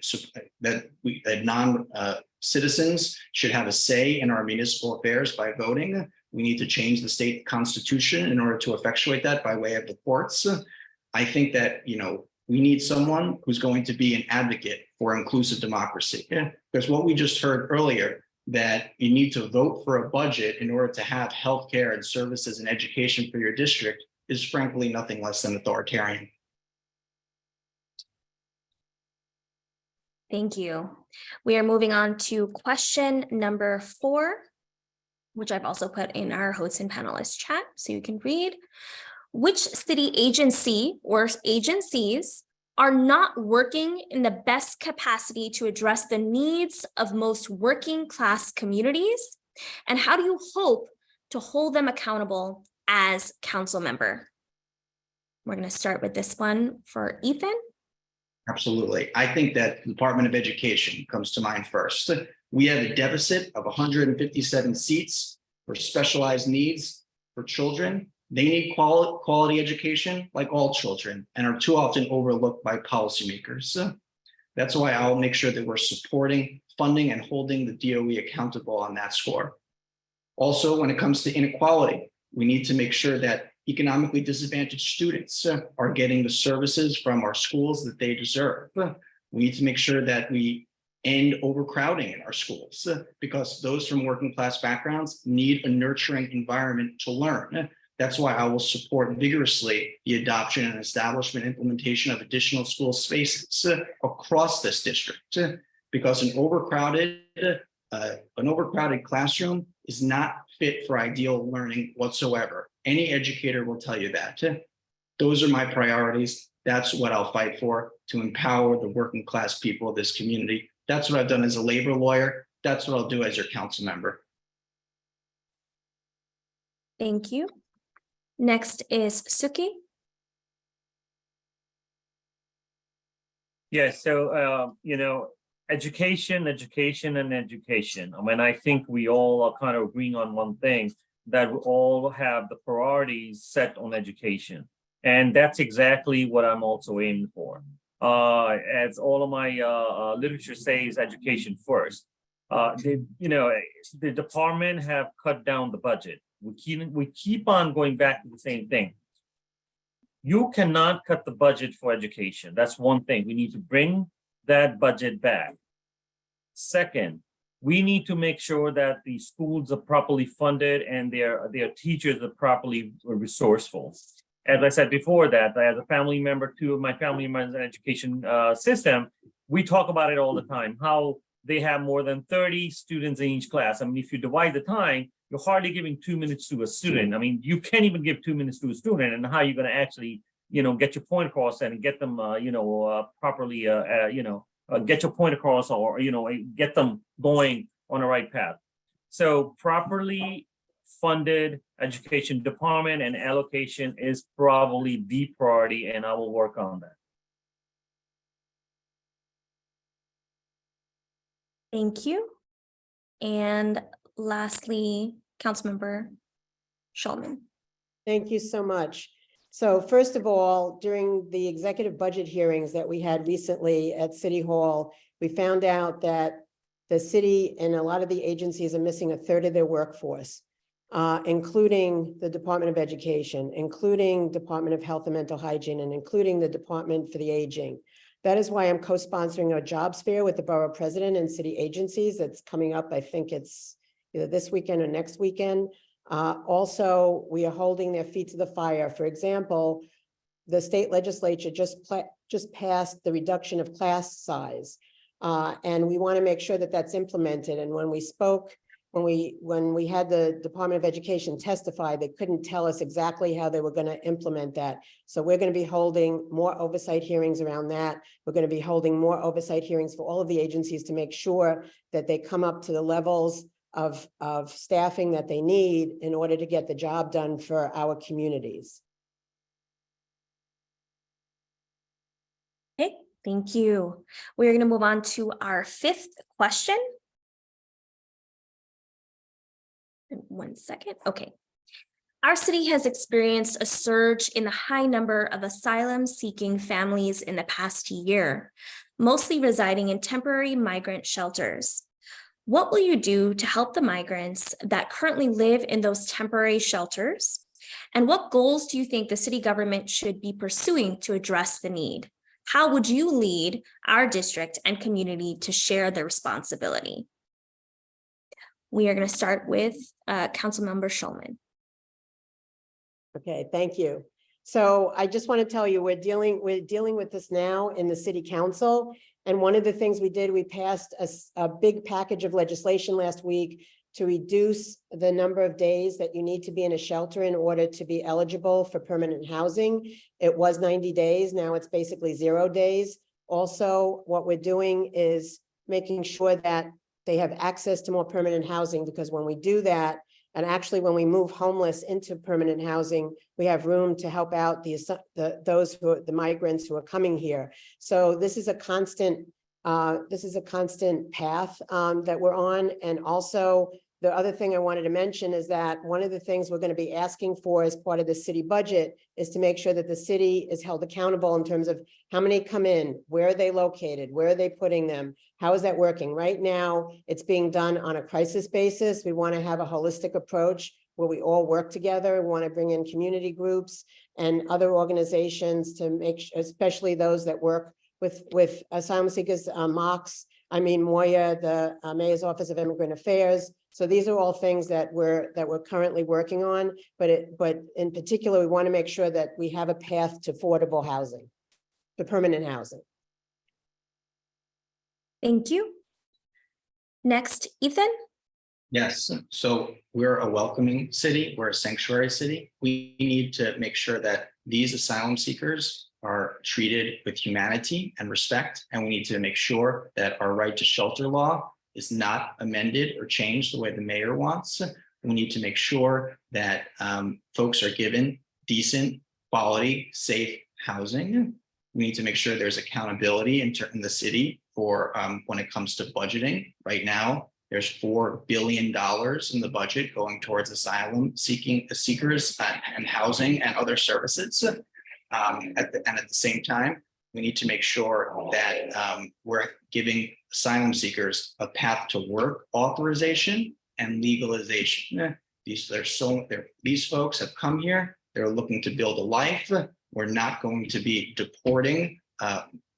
that non-citizens should have a say in our municipal affairs by voting. We need to change the state constitution in order to effectuate that by way of the courts. I think that, we need someone who's going to be an advocate for inclusive democracy. Because what we just heard earlier, that you need to vote for a budget in order to have healthcare and services and education for your district, is frankly nothing less than authoritarian. Thank you. We are moving on to question number 4, which I've also put in our hosts and panelists chat so you can read. Which city agency or agencies are not working in the best capacity to address the needs of most working class communities? And how do you hope to hold them accountable as council member? We're going to start with this one for Ethan. Absolutely. I think that the Department of Education comes to mind first. We have a deficit of 157 seats for specialized needs for children. They need quality education like all children and are too often overlooked by policymakers. That's why I'll make sure that we're supporting, funding, and holding the DOE accountable on that score. Also, when it comes to inequality, we need to make sure that economically disadvantaged students are getting the services from our schools that they deserve. We need to make sure that we end overcrowding in our schools, because those from working class backgrounds need a nurturing environment to learn. That's why I will support vigorously the adoption and establishment implementation of additional school spaces across this district, because an overcrowded classroom is not fit for ideal learning whatsoever. Any educator will tell you that. Those are my priorities. That's what I'll fight for, to empower the working class people of this community. That's what I've done as a labor lawyer. That's what I'll do as your council member. Thank you. Next is Sukhi. Yeah, so, education. I mean, I think we all are kind of agreeing on one thing, that we all have the priorities set on education. And that's exactly what I'm also aiming for. As all of my literature says, education first. The department have cut down the budget. We keep on going back to the same thing. You cannot cut the budget for education. That's one thing. We need to bring that budget back. Second, we need to make sure that the schools are properly funded and their teachers are properly resourceful. As I said before, that as a family member, two of my family members in the education system, we talk about it all the time, how they have more than 30 students in each class. I mean, if you divide the time, you're hardly giving 2 minutes to a student. I mean, you can't even give 2 minutes to a student, and how you're going to actually, get your point across and get them, properly, get your point across, or, get them going on the right path. So properly funded education department and allocation is probably the priority, and I will work on that. Thank you. And lastly, Councilmember Schulman. Thank you so much. So first of all, during the executive budget hearings that we had recently at City Hall, we found out that the city and a lot of the agencies are missing a third of their workforce, including the Department of Education, including Department of Health and Mental Hygiene, and including the Department for the Aging. That is why I'm co-sponsoring a jobs fair with the borough president and city agencies. That's coming up. I think it's either this weekend or next weekend. Also, we are holding their feet to the fire. For example, the state legislature just passed the reduction of class size. And we want to make sure that that's implemented. And when we spoke, when we had the Department of Education testify, they couldn't tell us exactly how they were going to implement that. So we're going to be holding more oversight hearings around that. We're going to be holding more oversight hearings for all of the agencies to make sure that they come up to the levels of staffing that they need in order to get the job done for our communities. Okay, thank you. We're going to move on to our fifth question. 1 second. Okay. Our city has experienced a surge in the high number of asylum-seeking families in the past year, mostly residing in temporary migrant shelters. What will you do to help the migrants that currently live in those temporary shelters? And what goals do you think the city government should be pursuing to address the need? How would you lead our district and community to share the responsibility? We are going to start with Councilmember Schulman. Okay, thank you. So I just want to tell you, we're dealing with this now in the city council. And one of the things we did, we passed a big package of legislation last week to reduce the number of days that you need to be in a shelter in order to be eligible for permanent housing. It was 90 days. Now it's basically 0 days. Also, what we're doing is making sure that they have access to more permanent housing, because when we do that, and actually when we move homeless into permanent housing, we have room to help out the migrants who are coming here. So this is a constant path that we're on. And also, the other thing I wanted to mention is that one of the things we're going to be asking for as part of the city budget is to make sure that the city is held accountable in terms of how many come in, where are they located, where are they putting them, how is that working? Right now, it's being done on a crisis basis. We want to have a holistic approach where we all work together. We want to bring in community groups and other organizations to make, especially those that work with asylum seekers, MOCs, Moya, the Mayor's Office of Immigrant Affairs. So these are all things that we're currently working on, but in particular, we want to make sure that we have a path to affordable housing, to permanent housing. Thank you. Next, Ethan. Yes, so we're a welcoming city, we're a sanctuary city. We need to make sure that these asylum seekers are treated with humanity and respect, and we need to make sure that our right to shelter law is not amended or changed the way the mayor wants. We need to make sure that folks are given decent, quality, safe housing. We need to make sure there's accountability in the city for when it comes to budgeting. Right now, there's $4 billion in the budget going towards asylum seekers and housing and other services. At the same time, we need to make sure that we're giving asylum seekers a path to work authorization and legalization. These folks have come here. They're looking to build a life. We're not going to be deporting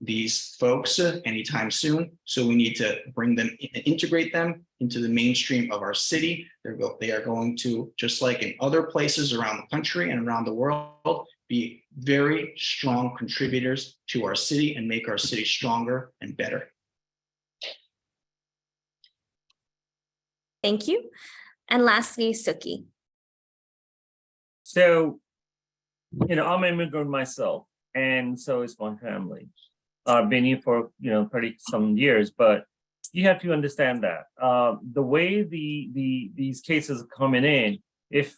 these folks anytime soon. So we need to bring them, integrate them into the mainstream of our city. They are going to, just like in other places around the country and around the world, be very strong contributors to our city and make our city stronger and better. Thank you. And lastly, Sukhi. So, I'm an immigrant myself, and so is my family. I've been here for 30 some years, but you have to understand that the way these cases are coming in, if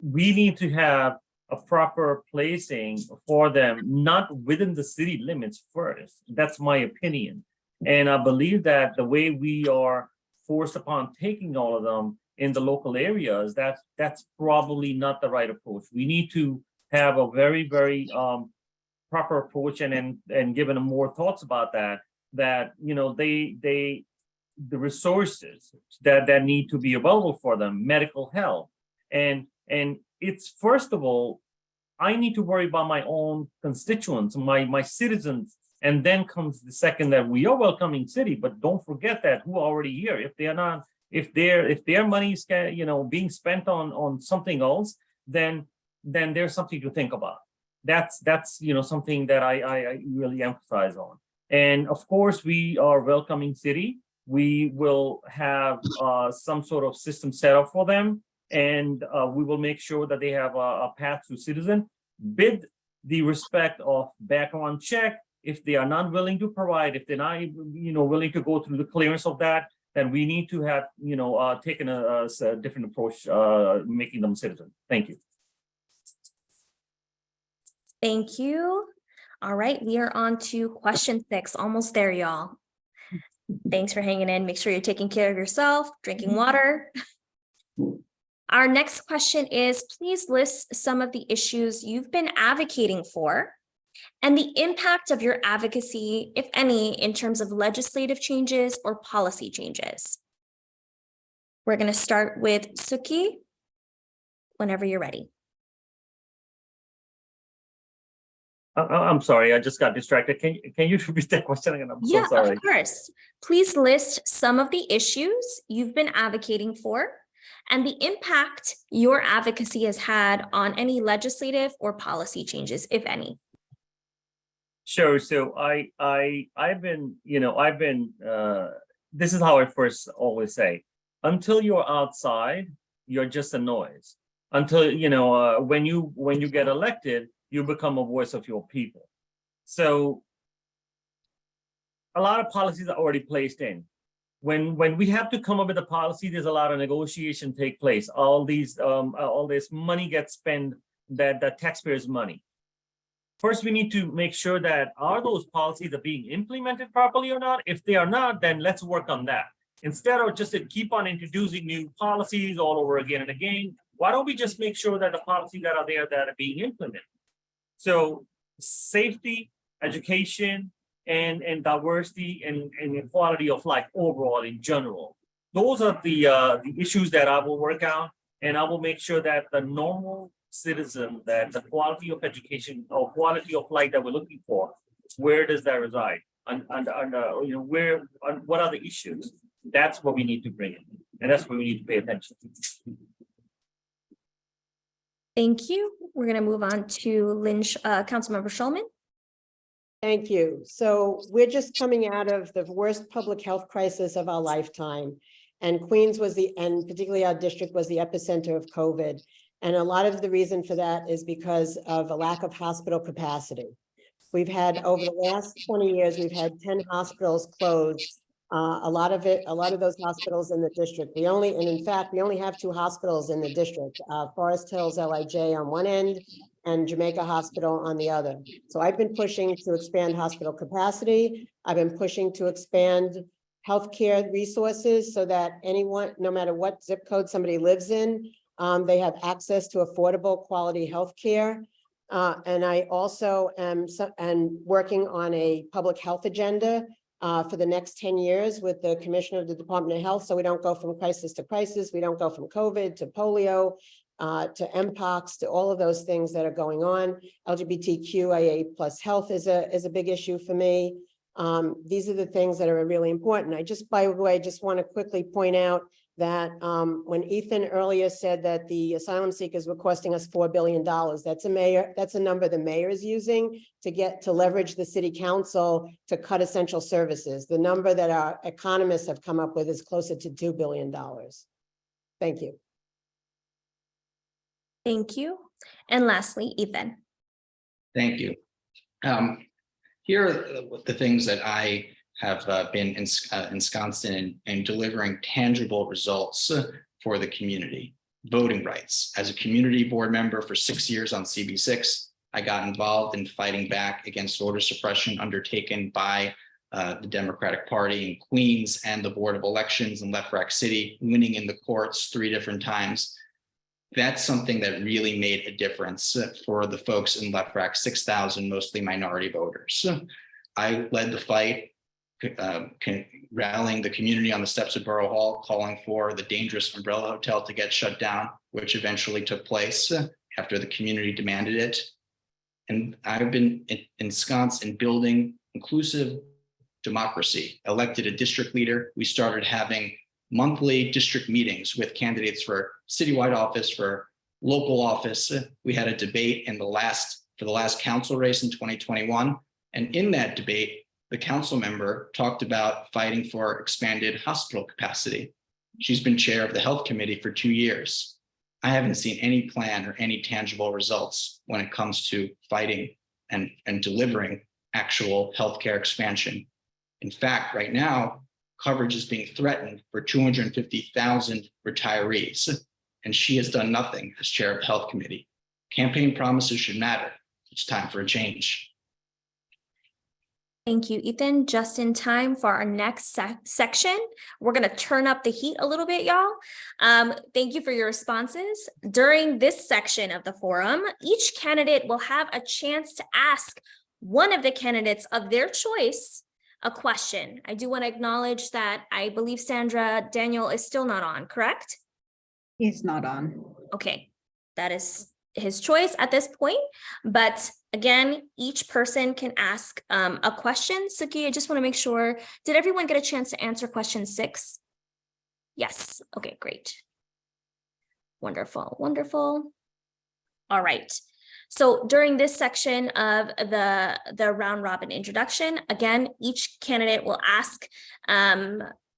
we need to have a proper placing for them, not within the city limits first. That's my opinion. And I believe that the way we are forced upon taking all of them in the local areas, that's probably not the right approach. We need to have a very, very proper approach and given them more thoughts about that the resources that need to be available for them, medical health, and it's, first of all, I need to worry about my own constituents, my citizens, and then comes the second, that we are a welcoming city, but don't forget that who are already here. If they are not, if their money is being spent on something else, then there's something to think about. That's something that I really emphasize on. And of course, we are a welcoming city. We will have some sort of system set up for them, and we will make sure that they have a path to citizen with the respect of background check. If they are not willing to provide, if they're not willing to go through the clearance of that, then we need to have taken a different approach, making them citizen. Thank you. Thank you. All right, we are on to question 6, almost there, y'all. Thanks for hanging in. Make sure you're taking care of yourself, drinking water. Our next question is, please list some of the issues you've been advocating for and the impact of your advocacy, if any, in terms of legislative changes or policy changes. We're going to start with Sukhi, whenever you're ready. I'm sorry, I just got distracted. Can you repeat that question again? I'm so sorry. Of course. Please list some of the issues you've been advocating for and the impact your advocacy has had on any legislative or policy changes, if any. Sure. So I've been, this is how I first always say, until you're outside, you're just a noise. Until, when you get elected, you become a voice of your people. So a lot of policies are already placed in. When we have to come up with a policy, there's a lot of negotiation take place. All this money gets spent, that taxpayers' money. First, we need to make sure that are those policies are being implemented properly or not? If they are not, then let's work on that. Instead of just keep on introducing new policies all over again and again, why don't we just make sure that the policies that are there that are being implemented? So safety, education, and diversity and quality of life overall in general. Those are the issues that I will work out, and I will make sure that the normal citizen, that the quality of education or quality of life that we're looking for, where does that reside? what are the issues? That's what we need to bring in, and that's what we need to pay attention to. Thank you. We're going to move on to Councilmember Schulman. Thank you. So we're just coming out of the worst public health crisis of our lifetime. And Queens was and particularly our district was the epicenter of COVID. And a lot of the reason for that is because of a lack of hospital capacity. We've had over the last 20 years, we've had 10 hospitals closed. A lot of those hospitals in the district. In fact, we only have 2 hospitals in the district, Forest Hills LIJ on one end and Jamaica Hospital on the other. So I've been pushing to expand hospital capacity. I've been pushing to expand healthcare resources so that anyone, no matter what zip code somebody lives in, they have access to affordable quality healthcare. And I also am working on a public health agenda for the next 10 years with the Commissioner of the Department of Health. So we don't go from crisis to crisis. We don't go from COVID to polio, to MPOX, to all of those things that are going on. LGBTQIA plus health is a big issue for me. These are the things that are really important. By the way, just want to quickly point out that when Ethan earlier said that the asylum seekers were costing us $4 billion, that's a number the mayor is using to leverage the city council to cut essential services. The number that our economists have come up with is closer to $2 billion. Thank you. Thank you. And lastly, Ethan. Thank you. Here are the things that I have been ensconced in delivering tangible results for the community. Voting rights. As a community board member for 6 years on CB6, I got involved in fighting back against voter suppression undertaken by the Democratic Party in Queens and the Board of Elections in Lefrak City, winning in the courts 3 different times. That's something that really made a difference for the folks in Lefrak, 6,000 mostly minority voters. I led the fight, rallying the community on the steps of Borough Hall, calling for the dangerous umbrella hotel to get shut down, which eventually took place after the community demanded it. And I've been ensconced in building inclusive democracy, elected a district leader. We started having monthly district meetings with candidates for citywide office, for local office. We had a debate for the last council race in 2021. And in that debate, the council member talked about fighting for expanded hospital capacity. She's been chair of the health committee for 2 years. I haven't seen any plan or any tangible results when it comes to fighting and delivering actual healthcare expansion. In fact, right now, coverage is being threatened for 250,000 retirees, and she has done nothing as chair of the health committee. Campaign promises should matter. It's time for a change. Thank you, Ethan. Just in time for our next section. We're going to turn up the heat a little bit, y'all. Thank you for your responses. During this section of the forum, each candidate will have a chance to ask one of the candidates of their choice a question. I do want to acknowledge that I believe Danniel is still not on, correct? He's not on. Okay, that is his choice at this point. But again, each person can ask a question. Sukhi, I just want to make sure, did everyone get a chance to answer question 6? Yes. Okay, great. Wonderful, wonderful. All right. So during this section of the round robin introduction, again, each candidate will ask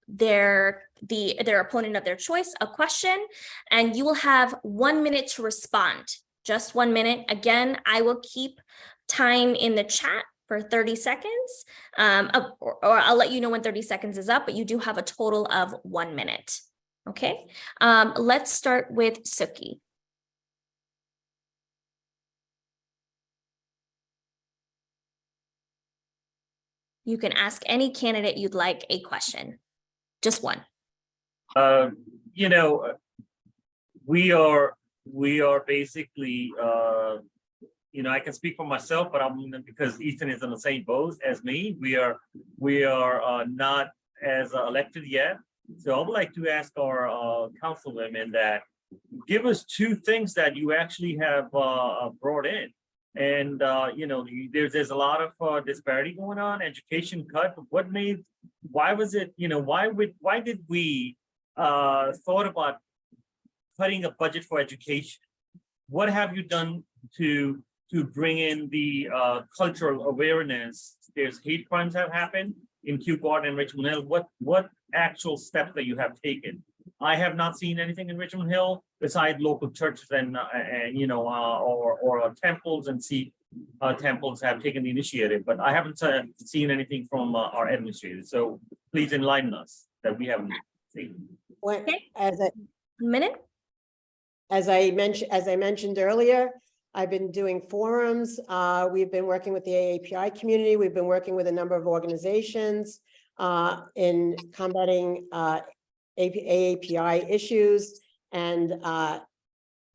their opponent of their choice a question, and you will have 1 minute to respond. Just 1 minute. Again, I will keep time in the chat for 30 seconds, or I'll let you know when 30 seconds is up, but you do have a total of 1 minute. Okay, let's start with Sukhi. You can ask any candidate you'd like a question, just one. We are basically, I can speak for myself, but because Ethan is in the same boat as me, we are not as elected yet. So I would like to ask our councilwomen that give us 2 things that you actually have brought in And, there's a lot of disparity going on, education cut. Why was it, why did we thought about cutting a budget for education? What have you done to bring in the cultural awareness? There's hate crimes have happened in Kew Garden and Richmond Hill. What actual steps that you have taken? I have not seen anything in Richmond Hill besides local churches and temples and temples have taken the initiative, but I haven't seen anything from our administrators. So please enlighten us that we haven't seen. When, Okay. as I mentioned earlier, I've been doing forums. We've been working with the AAPI community. We've been working with a number of organizations in combating AAPI issues, and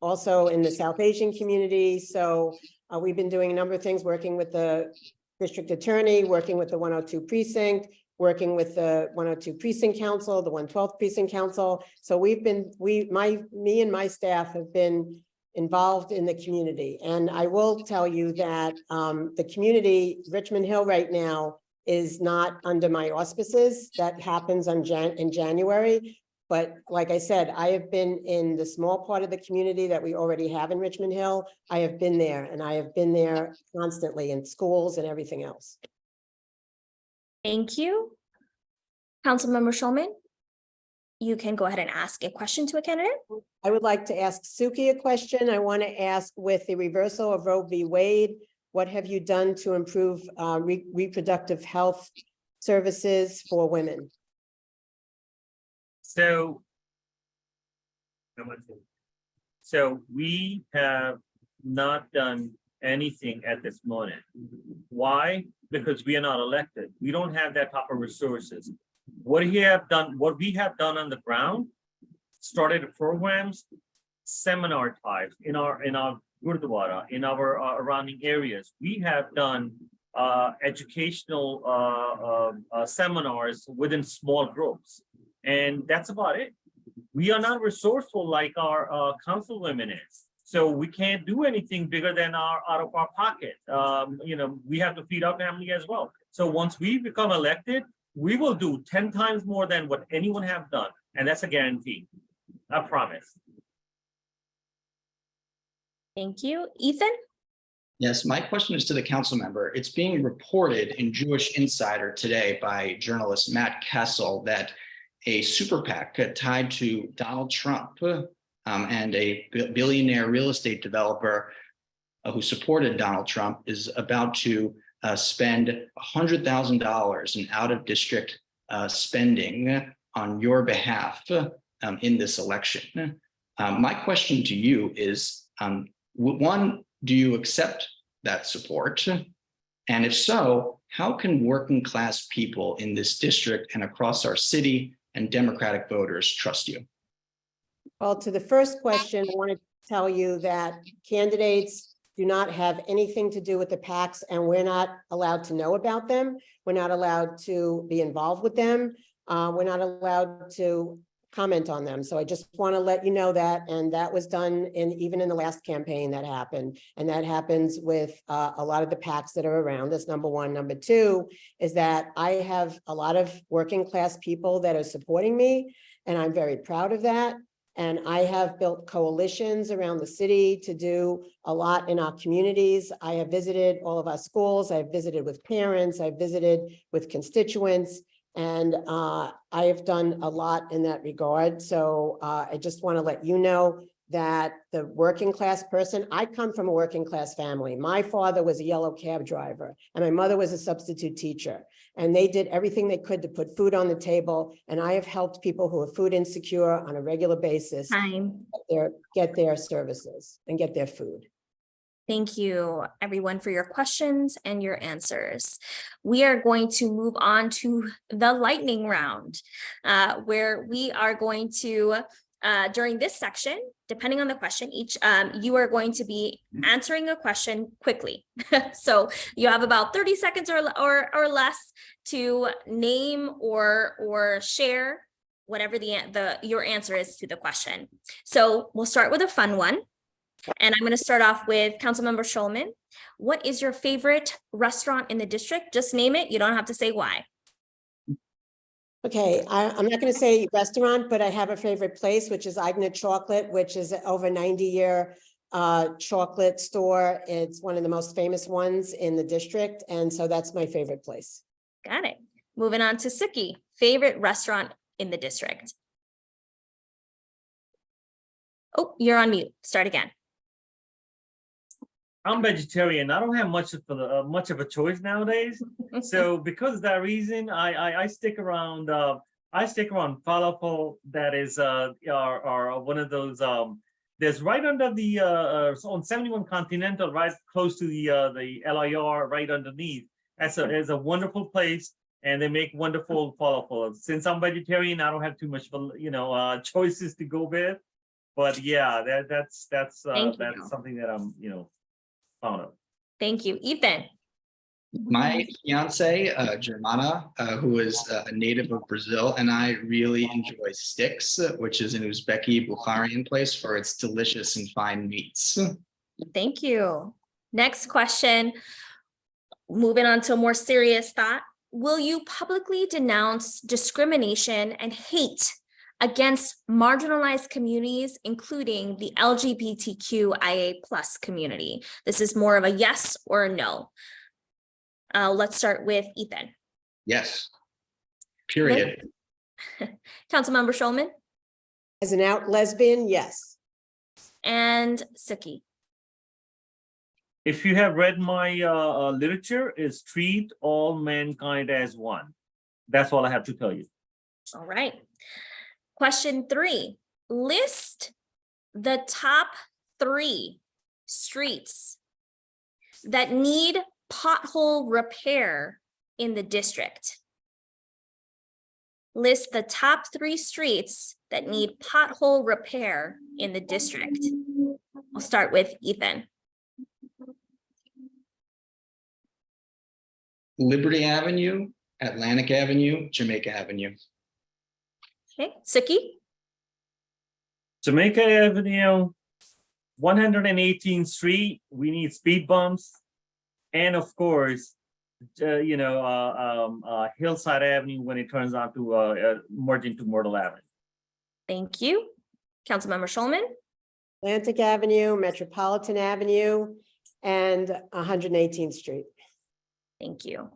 also in the South Asian community. So we've been doing a number of things, working with the district attorney, working with the 102 precinct, working with the 102 precinct council, the 112th precinct council. So me and my staff have been involved in the community. And I will tell you that the community, Richmond Hill right now, is not under my auspices. That happens in January. But like I said, I have been in the small part of the community that we already have in Richmond Hill. I have been there, and I have been there constantly in schools and everything else. Thank you. Councilmember Schulman, you can go ahead and ask a question to a candidate. I would like to ask Sukhi a question. I want to ask, with the reversal of Roe v. Wade, what have you done to improve reproductive health services for women? So we have not done anything at this moment. Why? Because we are not elected. We don't have that type of resources. What we have done on the ground, started programs, seminar types in our Gurdwara, in our surrounding areas. We have done educational seminars within small groups, and that's about it. We are not resourceful like our councilwomen is. So we can't do anything bigger than out of our pocket. We have to feed our family as well. So once we become elected, we will do 10 times more than what anyone have done. And that's a guarantee. I promise. Thank you. Ethan? Yes, my question is to the council member. It's being reported in Jewish Insider today by journalist Matt Kessel that a super PAC tied to Donald Trump and a billionaire real estate developer who supported Donald Trump is about to spend $100,000 in out-of-district spending on your behalf in this election. My question to you is, one, do you accept that support? And if so, how can working class people in this district and across our city and Democratic voters trust you? Well, to the first question, I want to tell you that candidates do not have anything to do with the PACs, and we're not allowed to know about them. We're not allowed to be involved with them. We're not allowed to comment on them. So I just want to let you know that, and that was done even in the last campaign that happened. And that happens with a lot of the PACs that are around us, number one. Number two is that I have a lot of working class people that are supporting me, and I'm very proud of that. And I have built coalitions around the city to do a lot in our communities. I have visited all of our schools. I've visited with parents. I've visited with constituents. And I have done a lot in that regard. So I just want to let you know that the working class person, I come from a working class family. My father was a yellow cab driver and my mother was a substitute teacher. And they did everything they could to put food on the table. And I have helped people who are food insecure on a regular basis get their services and get their food. Thank you, everyone, for your questions and your answers. We are going to move on to the lightning round, where we are going to, during this section, depending on the question, you are going to be answering a question quickly. So you have about 30 seconds or less to name or share whatever your answer is to the question. So we'll start with a fun one. And I'm going to start off with Councilmember Schulman. What is your favorite restaurant in the district? Just name it. You don't have to say why. Okay, I'm not going to say restaurant, but I have a favorite place, which is Eigner Chocolate, which is over 90-year chocolate store. It's one of the most famous ones in the district. And so that's my favorite place. Got it. Moving on to Sukhi, favorite restaurant in the district. Oh, you're on mute. Start again. I'm vegetarian. I don't have much of a choice nowadays. So because of that reason, I stick around. I stick around falafel. That is are one of those. There's right under the on 71 Continental, right close to the LIR, right underneath. It's a wonderful place, and they make wonderful falafel. Since I'm vegetarian, I don't have too much choices to go with. But yeah, that's something that I'm fond of. Thank you. Ethan. My fiance, Germana, who is a native of Brazil, and I really enjoy Sticks, which is an Uzbeki Bukharian place for its delicious and fine meats. Thank you. Next question. Moving on to a more serious thought. Will you publicly denounce discrimination and hate against marginalized communities, including the LGBTQIA+ community? This is more of a yes or a no. Let's start with Ethan. Yes. Period. Councilmember Schulman As an out lesbian, yes. and Sukhi. If you have read my literature, is treat all mankind as one. That's all I have to tell you. All right. Question 3. List the top 3 streets that need pothole repair in the district. List the top 3 streets that need pothole repair in the district. I'll start with Ethan. Liberty Avenue, Atlantic Avenue, Jamaica Avenue. Okay, Sukhi. Jamaica Avenue, 118th Street, we need speed bumps. And of course, Hillside Avenue when it turns out to merge into Myrtle Avenue. Thank you. Councilmember Schulman Atlantic Avenue, Metropolitan Avenue, and 118th Street. Thank you.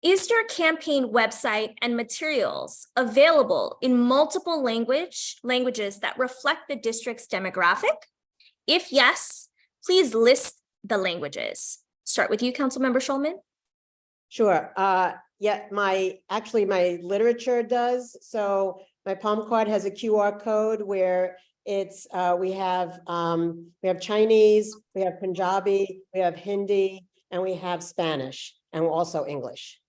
Is your campaign website and materials available in multiple languages that reflect the district's demographic? If yes, please list the languages. Start with you, Councilmember Schulman. Sure. Yeah, my literature does. So my palm card has a QR code where it's we have Chinese, we have Punjabi, we have Hindi, and we have Spanish, and also English.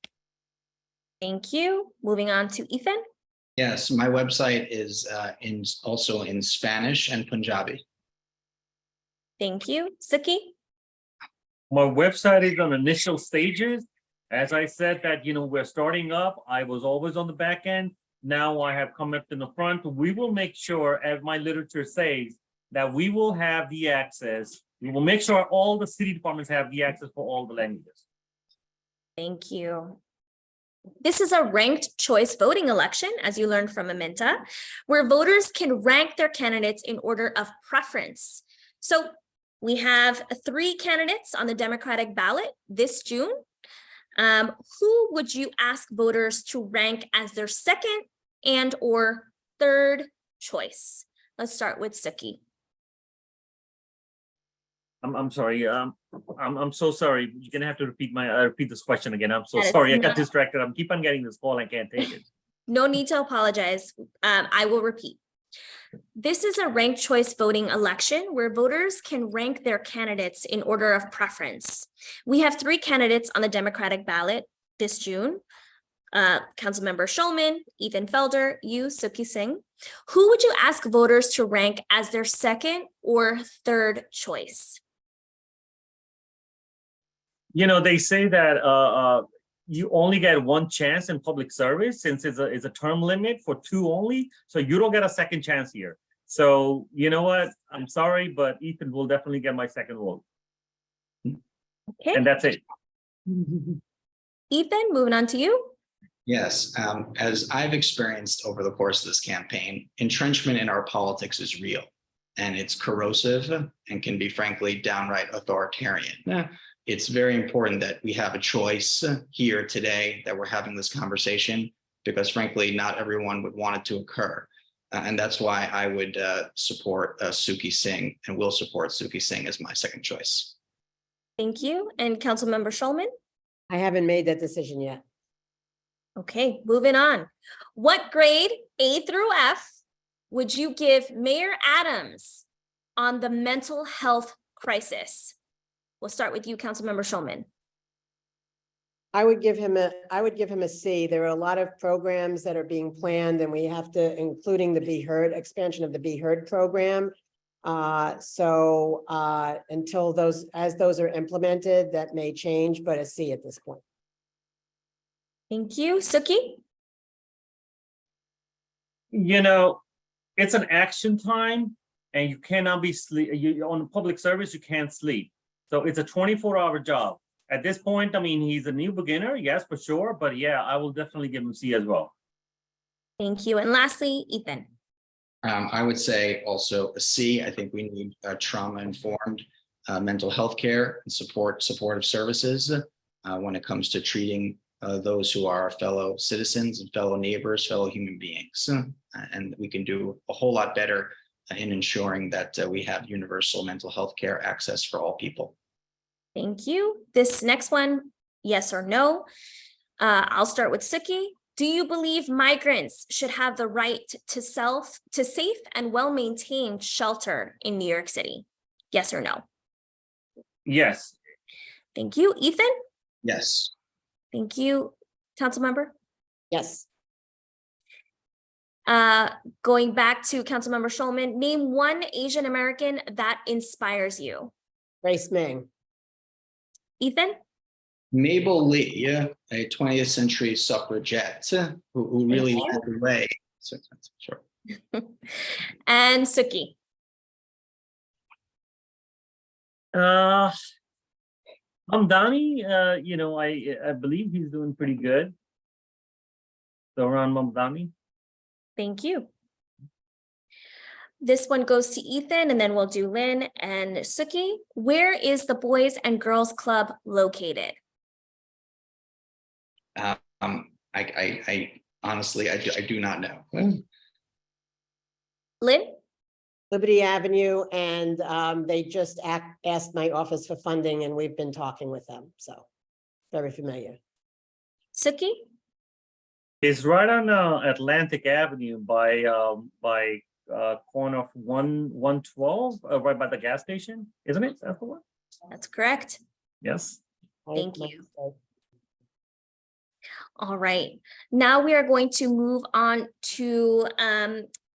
Thank you. Moving on to Ethan. Yes, my website is also in Spanish and Punjabi. Thank you. Sukhi. My website is on initial stages. As I said that, we're starting up. I was always on the back end. Now I have come up in the front. We will make sure, as my literature says, that we will have the access. We will make sure all the city departments have the access for all the languages. Thank you. This is a ranked choice voting election, as you learned from Aminta, where voters can rank their candidates in order of preference. So we have 3 candidates on the Democratic ballot this June. Who would you ask voters to rank as their second and or third choice? Let's start with Sukhi. I'm sorry. I'm so sorry. You're gonna have to repeat this question again. I'm so That is sorry. I got not- distracted. I'm keep on getting this call. I can't take it. No need to apologize. I will repeat. This is a ranked choice voting election where voters can rank their candidates in order of preference. We have 3 candidates on the Democratic ballot this June. Councilmember Schulman, Ethan Felder, you, Sukhi Singh. Who would you ask voters to rank as their second or third choice? They say that you only get one chance in public service since it's a term limit for 2 only. So you don't get a second chance here. So you know what? I'm sorry, but Ethan will definitely get my second vote. Okay, And that's it. Ethan, moving on to you. Yes, as I've experienced over the course of this campaign, entrenchment in our politics is real, and it's corrosive and can be frankly downright authoritarian. It's very important that we have a choice here today, that we're having this conversation, because frankly, not everyone would want it to occur. And that's why I would support Sukhi Singh, and will support Sukhi Singh as my second choice. Thank you. And Councilmember Schulman. I haven't made that decision yet. Okay, moving on. What grade, A through F, would you give Mayor Adams on the mental health crisis? We'll start with you, Councilmember Schulman. I would give him a C. There are a lot of programs that are being planned, and we have to, including the Be Heard, expansion of the Be Heard program. Until those are implemented, that may change, but a C at this point. Thank you. Sukhi? You know, it's an action time, and you cannot be sleep. You on public service, you can't sleep. So it's a 24-hour job. At this point, I mean, he's a new beginner, yes, for sure. But yeah, I will definitely give him C as well. Thank you. And lastly, Ethan. I would say also a C. I think we need trauma-informed mental health care and supportive services when it comes to treating those who are our fellow citizens and fellow neighbors, fellow human beings. And we can do a whole lot better in ensuring that we have universal mental health care access for all people. Thank you. This next one, yes or no? I'll start with Sukhi. Do you believe migrants should have the right to safe and well-maintained shelter in New York City? Yes or no? Yes. Thank you. Ethan? Yes. Thank you, Councilmember. Yes. Going back to Councilmember Schulman, name one Asian American that inspires you. Grace Meng. Ethan? Mabel Lee, a 20th century suffragette who really Thank you. led the way. So, sure. And Sukhi? Mamdani, you know, I believe he's doing pretty good. So around Mamdani. Thank you. This one goes to Ethan, and then we'll do Lynn and Sukhi. Where is the Boys and Girls Club located? I honestly, I do not know. Lynn? Liberty Avenue, and they just asked my office for funding, and we've been talking with them, so very familiar. Sukhi? It's right on Atlantic Avenue by corner of 112, right by the gas station, isn't it? That's the one. That's correct. Yes. Thank you. All right, now we are going to move on to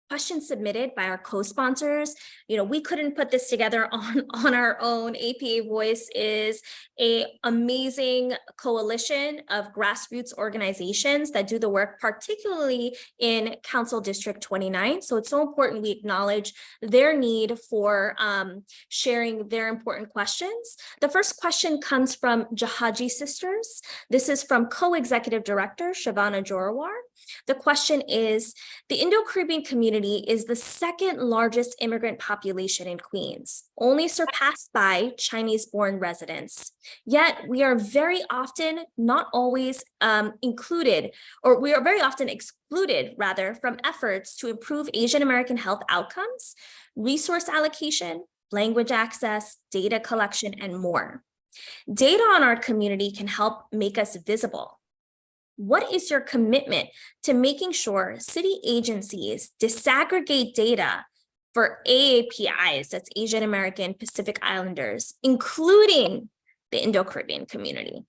questions submitted by our co-sponsors. You know, we couldn't put this together on our own. APA Voice is an amazing coalition of grassroots organizations that do the work, particularly in Council District 29. So it's so important we acknowledge their need for sharing their important questions. The first question comes from Jahaji Sisters. This is from Co-Executive Director Shavana Jorawar. The question is, the Indo-Caribbean community is the second largest immigrant population in Queens, only surpassed by Chinese-born residents. Yet we are very often not always included, or we are very often excluded rather from efforts to improve Asian American health outcomes, resource allocation, language access, data collection, and more. Data on our community can help make us visible. What is your commitment to making sure city agencies disaggregate data for AAPIs, that's Asian American Pacific Islanders, including the Indo-Caribbean community?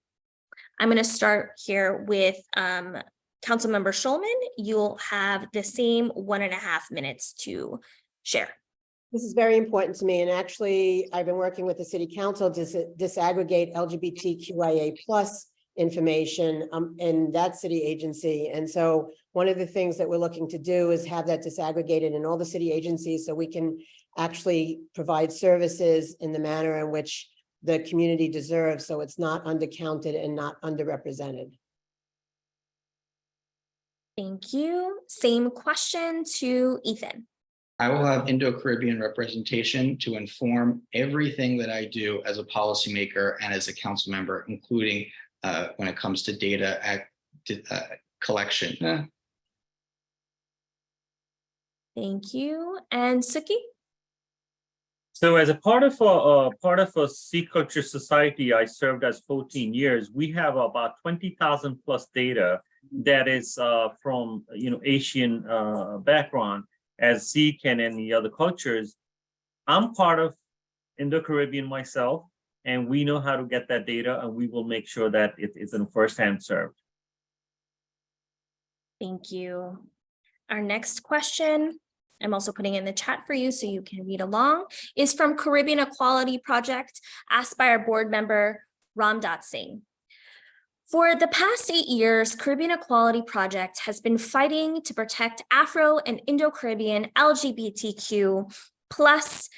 I'm going to start here with Councilmember Schulman. You'll have the same 1.5 minutes to share. This is very important to me, and actually I've been working with the City Council to disaggregate LGBTQIA+ information in that city agency. And so one of the things that we're looking to do is have that disaggregated in all the city agencies so we can actually provide services in the manner in which the community deserves, so it's not undercounted and not underrepresented. Thank you. Same question to Ethan. I will have Indo-Caribbean representation to inform everything that I do as a policymaker and as a council member, including when it comes to data collection. Thank you. And Sukhi? So as a part of a Sea Culture Society, I served as 14 years. We have about 20,000 plus data that is from Asian background, as Sikh and any other cultures. I'm part of Indo-Caribbean myself, and we know how to get that data, and we will make sure that it is in firsthand served. Thank you. Our next question, I'm also putting in the chat for you so you can read along, is from Caribbean Equality Project, asked by our board member, Ramdat Singh. For the past 8 years, Caribbean Equality Project has been fighting to protect Afro and Indo-Caribbean LGBTQ plus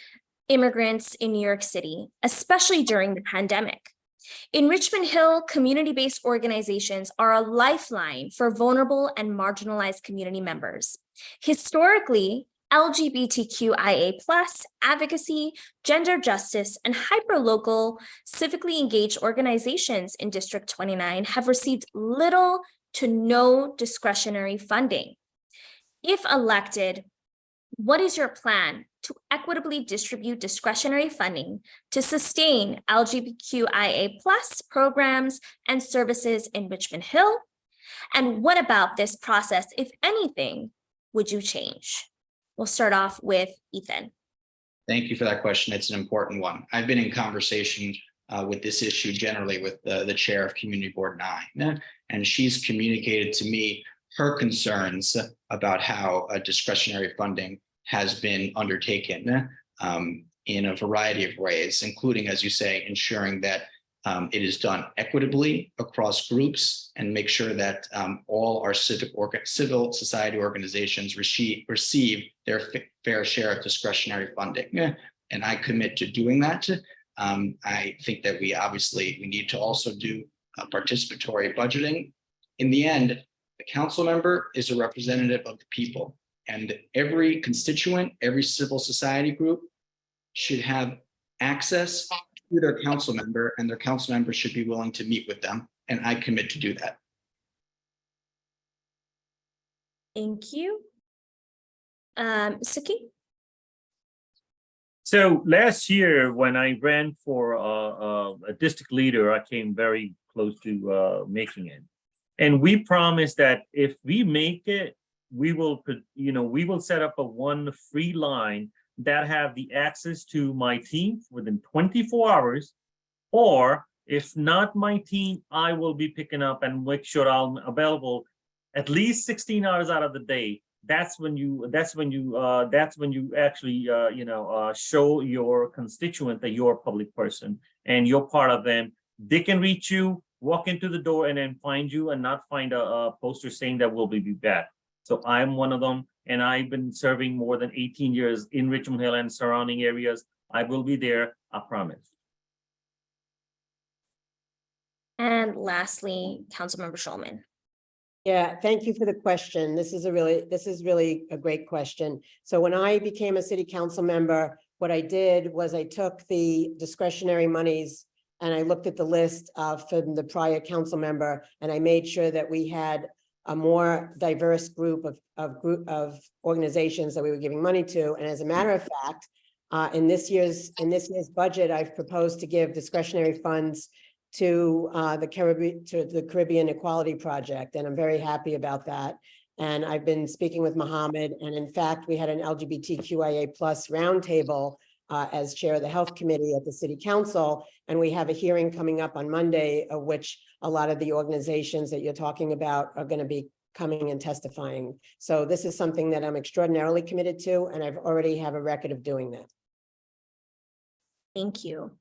immigrants in New York City, especially during the pandemic. In Richmond Hill, community-based organizations are a lifeline for vulnerable and marginalized community members. Historically, LGBTQIA+ advocacy, gender justice, and hyperlocal civically engaged organizations in District 29 have received little to no discretionary funding. If elected, what is your plan to equitably distribute discretionary funding to sustain LGBTQIA+ programs and services in Richmond Hill? And what about this process, if anything, would you change? We'll start off with Ethan. Thank you for that question. It's an important one. I've been in conversation with this issue generally with the chair of Community Board 9, and she's communicated to me her concerns about how discretionary funding has been undertaken in a variety of ways, including, as you say, ensuring that it is done equitably across groups and make sure that all our civil society organizations receive their fair share of discretionary funding. And I commit to doing that. I think that we need to also do participatory budgeting. In the end, the council member is a representative of the people, and every constituent, every civil society group should have access to their council member, and their council member should be willing to meet with them. And I commit to do that. Thank you. Sukhi? So last year, when I ran for a district leader, I came very close to making it. And we promised that if we make it, we will set up a one free line that have the access to my team within 24 hours, or if not my team, I will be picking up and make sure I'm available at least 16 hours out of the day. That's when you actually show your constituent that you're a public person and you're part of them. They can reach you, walk into the door, and then find you and not find a poster saying that we'll be back. So I'm one of them, and I've been serving more than 18 years in Richmond Hill and surrounding areas. I will be there, I promise. And lastly, Councilmember Schulman. Yeah, thank you for the question. This is really a great question. So when I became a city council member, what I did was I took the discretionary monies and I looked at the list from the prior council member, and I made sure that we had a more diverse group of organizations that we were giving money to. And as a matter of fact, in this year's budget, I've proposed to give discretionary funds to the Caribbean Equality Project, and I'm very happy about that. And I've been speaking with Mohammed, and in fact, we had an LGBTQIA+ roundtable as chair of the health committee at the city council, and we have a hearing coming up on Monday, of which a lot of the organizations that you're talking about are going to be coming and testifying. So this is something that I'm extraordinarily committed to, and I've already have a record of doing that. Thank you.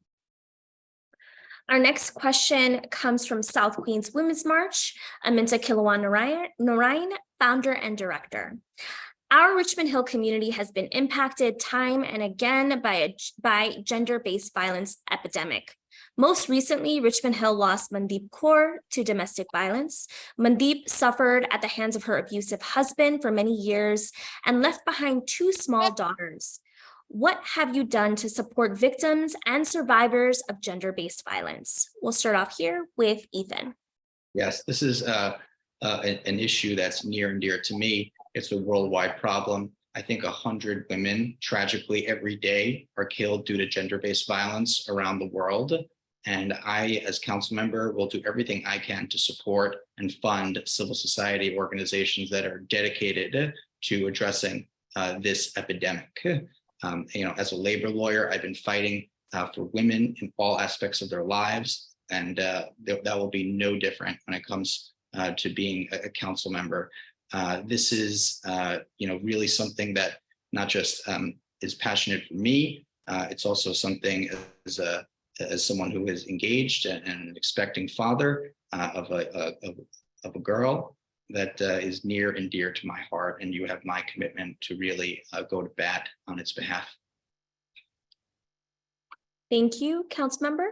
Our next question comes from South Queens Women's March, Aminta Kilawan Narayan, founder and director. Our Richmond Hill community has been impacted time and again by gender-based violence epidemic. Most recently, Richmond Hill lost Mandeep Kaur to domestic violence. Mandeep suffered at the hands of her abusive husband for many years and left behind 2 small daughters. What have you done to support victims and survivors of gender-based violence? We'll start off here with Ethan. Yes, this is an issue that's near and dear to me. It's a worldwide problem. I think 100 women tragically every day are killed due to gender-based violence around the world. And I, as council member, will do everything I can to support and fund civil society organizations that are dedicated to addressing this epidemic. As a labor lawyer, I've been fighting for women in all aspects of their lives, and that will be no different when it comes to being a council member. This is, really something that not just is passionate for me. It's also something as someone who is engaged and an expecting father of a girl that is near and dear to my heart, and you have my commitment to really go to bat on its behalf. Thank you, Councilmember.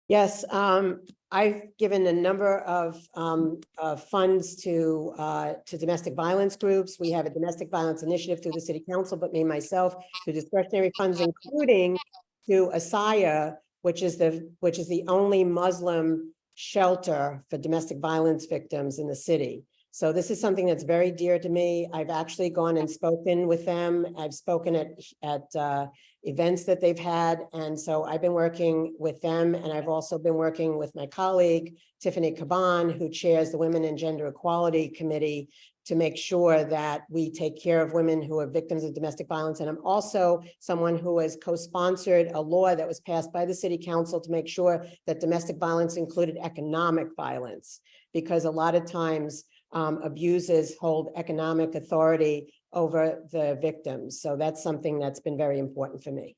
Yes, I've given a number of funds to domestic violence groups. We have a domestic violence initiative through the city council, but me myself through discretionary funds, including to Asaya, which is the only Muslim shelter for domestic violence victims in the city. So this is something that's very dear to me. I've actually gone and spoken with them. I've spoken at events that they've had. And so I've been working with them. And I've also been working with my colleague, Tiffany Caban, who chairs the Women and Gender Equality Committee, to make sure that we take care of women who are victims of domestic violence. And I'm also someone who has co-sponsored a law that was passed by the city council to make sure that domestic violence included economic violence, because a lot of times abusers hold economic authority over the victims. So that's something that's been very important for me.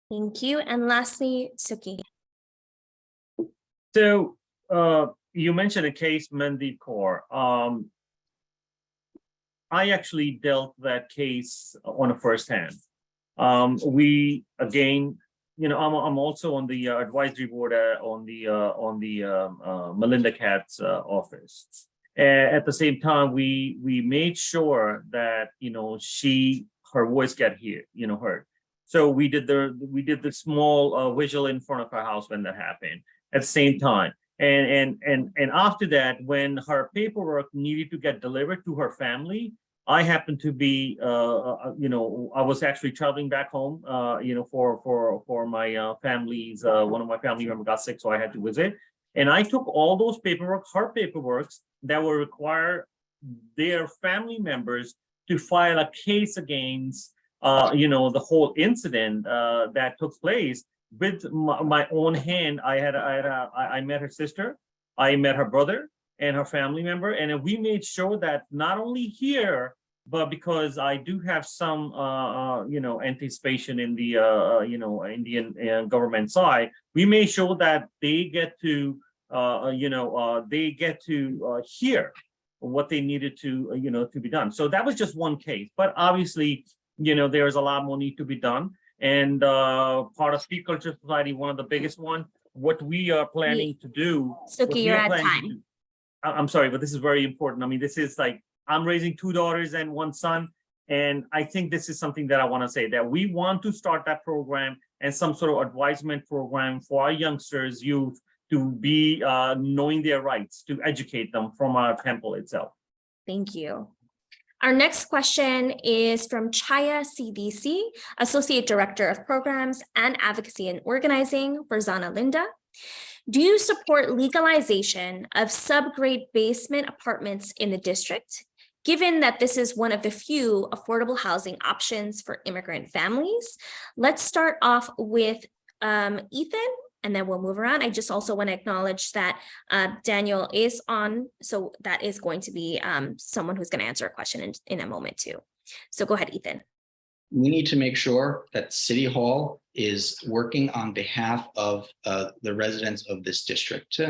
Thank you. And lastly, Sukhi. So you mentioned a case, Mandeep Kaur. I actually dealt that case on a firsthand. We again, I'm also on the advisory board on the Melinda Katz office. At the same time, we made sure that her voice got heard. So we did the small visual in front of her house when that happened. At the same time, and after that, when her paperwork needed to get delivered to her family, I happened to be, I was actually traveling back home, for my family's, one of my family members got sick, so I had to visit. And I took all those her paperworks that were require their family members to file a case against, the whole incident that took place with my own hand. I met her sister, I met her brother, and her family member. And we made sure that not only here, but because I do have some, anticipation in the, Indian government side, we made sure that they get to, hear what they needed to, to be done. So that was just one case, but obviously, there's a lot more need to be done. And part of Speak Culture Society, one of the biggest one, what we are planning to do. Sukhi, you're at time. I'm sorry, but this is very important. I mean, this is like, I'm raising 2 daughters and 1 son. And I think this is something that I want to say, that we want to start that program and some sort of advisement program for our youngsters, youth, to be knowing their rights, to educate them from our temple itself. Thank you. Our next question is from Chaya CDC, Associate Director of Programs and Advocacy and Organizing for Zana Linda. Do you support legalization of subgrade basement apartments in the district, given that this is one of the few affordable housing options for immigrant families? Let's start off with Ethan, and then we'll move around. I just also want to acknowledge that Danniel is on, so that is going to be someone who's going to answer a question in a moment too. So go ahead, Ethan. we need to make sure that City Hall is working on behalf of the residents of this district.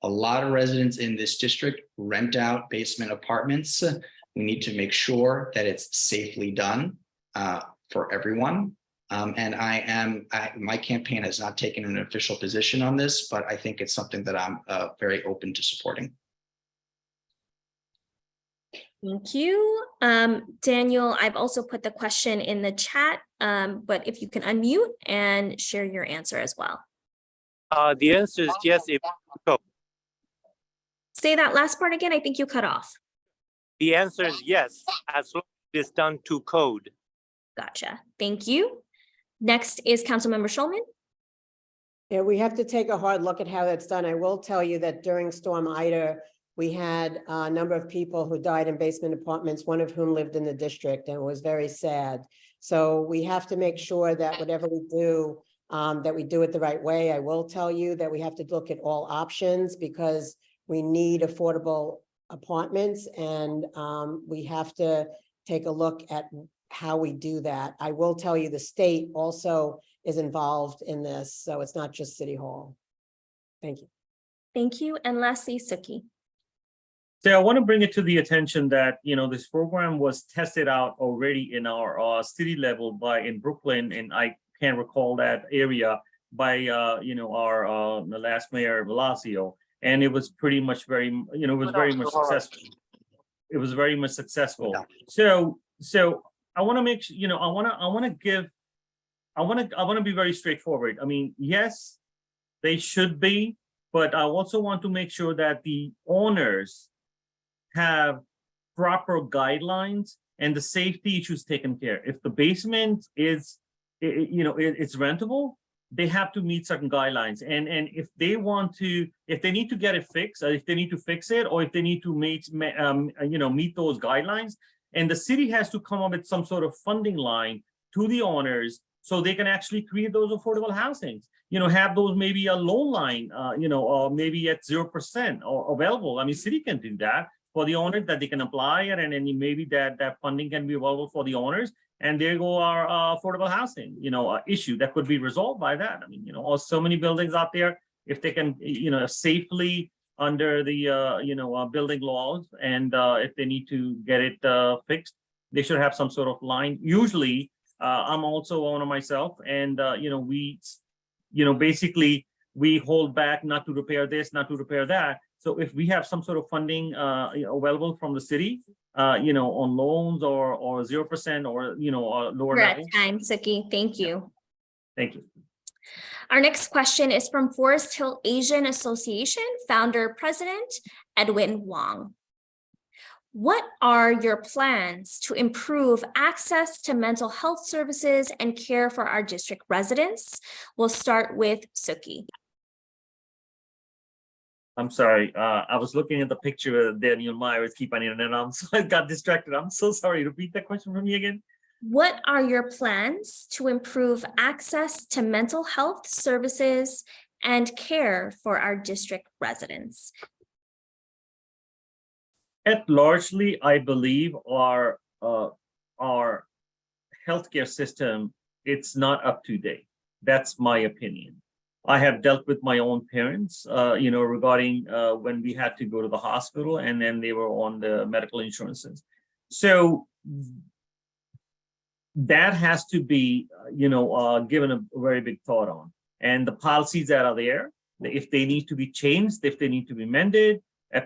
A lot of residents in this district rent out basement apartments. We need to make sure that it's safely done for everyone. And my campaign has not taken an official position on this, but I think it's something that I'm very open to supporting. Thank you. Daniel, I've also put the question in the chat, but if you can unmute and share your answer as well. The answer is yes. Say that last part again. I think you cut off. The answer is yes, as long as it's done to code. Gotcha. Thank you. Next is Councilmember Schulman. Yeah, we have to take a hard look at how that's done. I will tell you that during Storm Ida, we had a number of people who died in basement apartments, one of whom lived in the district, and it was very sad. So we have to make sure that whatever we do, that we do it the right way. I will tell you that we have to look at all options because we need affordable apartments, and we have to take a look at how we do that. I will tell you the state also is involved in this, so it's not just City Hall. Thank you. Thank you. And lastly, Sukhi. So I want to bring it to the attention that, this program was tested out already in our city level in Brooklyn, and I can't recall that area by, our the last mayor Blasio, and it was pretty much it was very much successful. It was very much successful. So I want to make sure, I want to be very straightforward. I mean, yes, they should be, but I also want to make sure that the owners have proper guidelines and the safety issues taken care. If the basement is, it's rentable, they have to meet certain guidelines. And if they need to get it fixed, or if they need to fix it, or if they need to meet those guidelines, and the city has to come up with some sort of funding line to the owners so they can actually create those affordable housings. Have those maybe a loan line, maybe at 0% or available. I mean, city can do that for the owners, that they can apply it, and then maybe that funding can be available for the owners. And there go our affordable housing, issue that could be resolved by that. I mean, so many buildings out there, if they can, safely under the, building laws, and if they need to get it fixed, they should have some sort of line. Usually, I'm also a owner myself, and, basically we hold back not to repair this, not to repair that. So if we have some sort of funding available from the city, on loans or 0% or, lower We're at levels. time, Sukhi. Thank you. Thank you. Our next question is from Forest Hill Asian Association founder president Edwin Wong. What are your plans to improve access to mental health services and care for our district residents? We'll start with Sukhi. I'm sorry. I was looking at the picture of Danniel Maio. It's keep on in and out, so I got distracted. I'm so sorry. Repeat that question for me again. What are your plans to improve access to mental health services and care for our district residents? Largely, I believe our healthcare system, it's not up to date. That's my opinion. I have dealt with my own parents, regarding when we had to go to the hospital, and then they were on the medical insurances. So that has to be, given a very big thought on. And the policies that are there, if they need to be changed, if they need to be amended,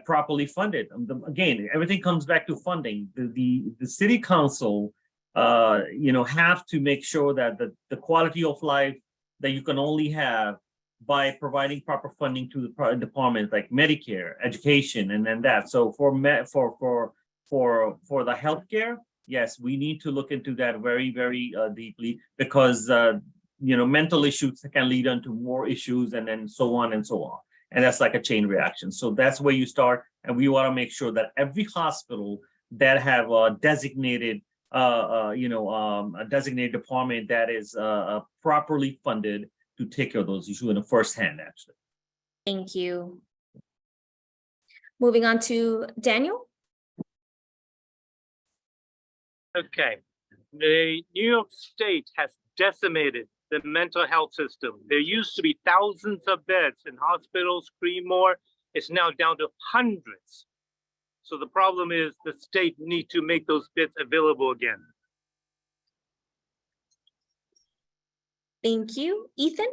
properly funded. Again, everything comes back to funding. The city council, have to make sure that the quality of life that you can only have by providing proper funding to the departments like Medicare, education, and then that. So for the healthcare, yes, we need to look into that very, very deeply, because mental issues can lead into more issues, and then so on and so on. And that's like a chain reaction. So that's where you start. And we want to make sure that every hospital that have a designated, a designated department that is properly funded to take care of those issues in the first hand, actually. Thank you. Moving on to Daniel. Okay. The New York State has decimated the mental health system. There used to be thousands of beds in hospitals, Creedmoor. It's now down to hundreds. So the problem is the state need to make those beds available again. Thank you. Ethan?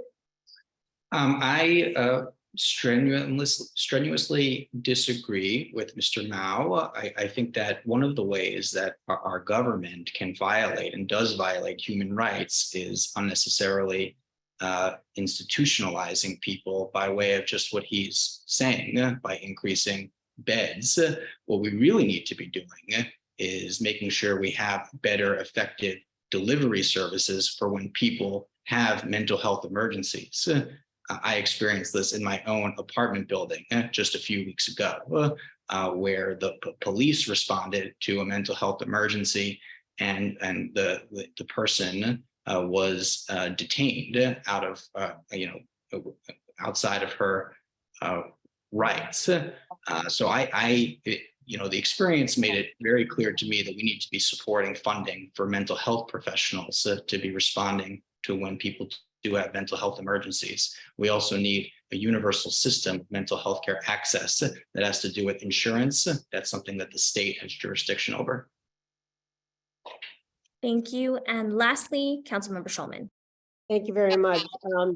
I strenuously disagree with Mr. Mao. I think that one of the ways that our government can violate and does violate human rights is unnecessarily institutionalizing people by way of just what he's saying, by increasing beds. What we really need to be doing is making sure we have better, effective delivery services for when people have mental health emergencies. I experienced this in my own apartment building just a few weeks ago, where the police responded to a mental health emergency, and the person was detained out of outside of her rights. So the experience made it very clear to me that we need to be supporting funding for mental health professionals to be responding to when people do have mental health emergencies. We also need a universal system of mental health care access that has to do with insurance. That's something that the state has jurisdiction over. Thank you. And lastly, Councilmember Schulman. Thank you very much.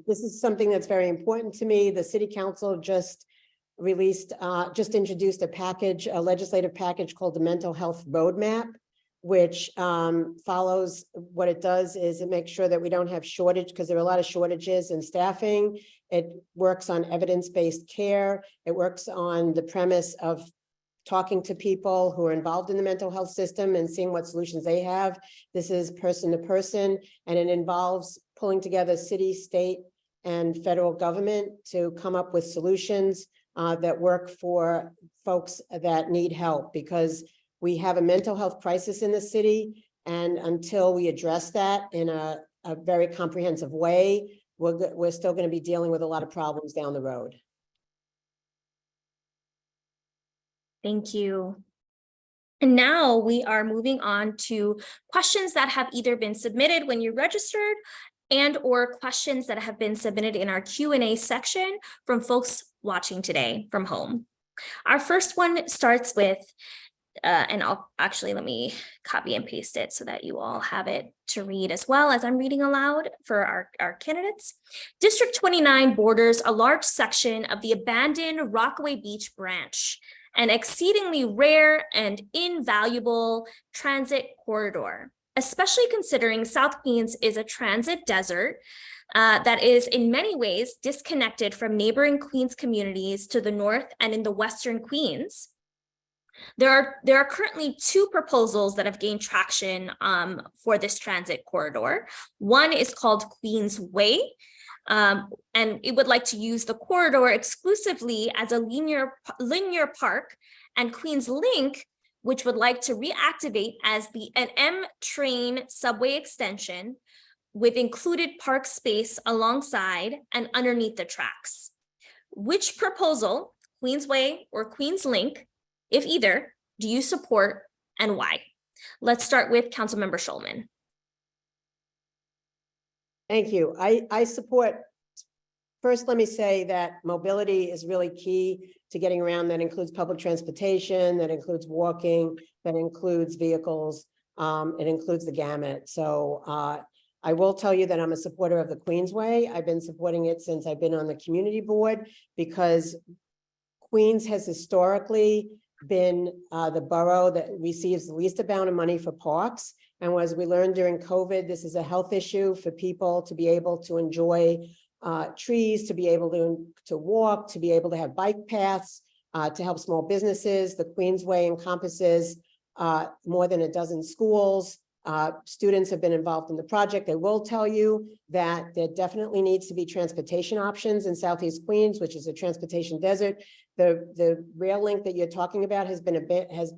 This is something that's very important to me. The City Council just introduced a legislative package called the Mental Health Roadmap, which follows. What it does is it makes sure that we don't have shortage, because there are a lot of shortages in staffing. It works on evidence-based care. It works on the premise of talking to people who are involved in the mental health system and seeing what solutions they have. This is person to person, and it involves pulling together city, state, and federal government to come up with solutions that work for folks that need help, because we have a mental health crisis in the city. And until we address that in a very comprehensive way, we're still going to be dealing with a lot of problems down the road. Thank you. And now we are moving on to questions that have either been submitted when you registered and or questions that have been submitted in our Q&A section from folks watching today from home. Our first one starts with, and let me copy and paste it so that you all have it to read as well as I'm reading aloud for our candidates. District 29 borders a large section of the abandoned Rockaway Beach branch, an exceedingly rare and invaluable transit corridor, especially considering South Queens is a transit desert that is in many ways disconnected from neighboring Queens communities to the north and in the Western Queens. There are currently two proposals that have gained traction for this transit corridor. One is called Queens Way, and it would like to use the corridor exclusively as a linear park, and Queens Link, which would like to reactivate as an M train subway extension with included park space alongside and underneath the tracks. Which proposal, Queens Way or Queens Link, if either, do you support and why? Let's start with Councilmember Schulman. Thank you. I support, first, let me say that mobility is really key to getting around. That includes public transportation, that includes walking, that includes vehicles, it includes the gamut. So I will tell you that I'm a supporter of the Queensway. I've been supporting it since I've been on the community board, because Queens has historically been the borough that receives the least amount of money for parks. And as we learned during COVID, this is a health issue for people to be able to enjoy trees, to be able to walk, to be able to have bike paths, to help small businesses. The Queensway encompasses more than a dozen schools. Students have been involved in the project. I will tell you that there definitely needs to be transportation options in Southeast Queens, which is a transportation desert. The rail link that you're talking about has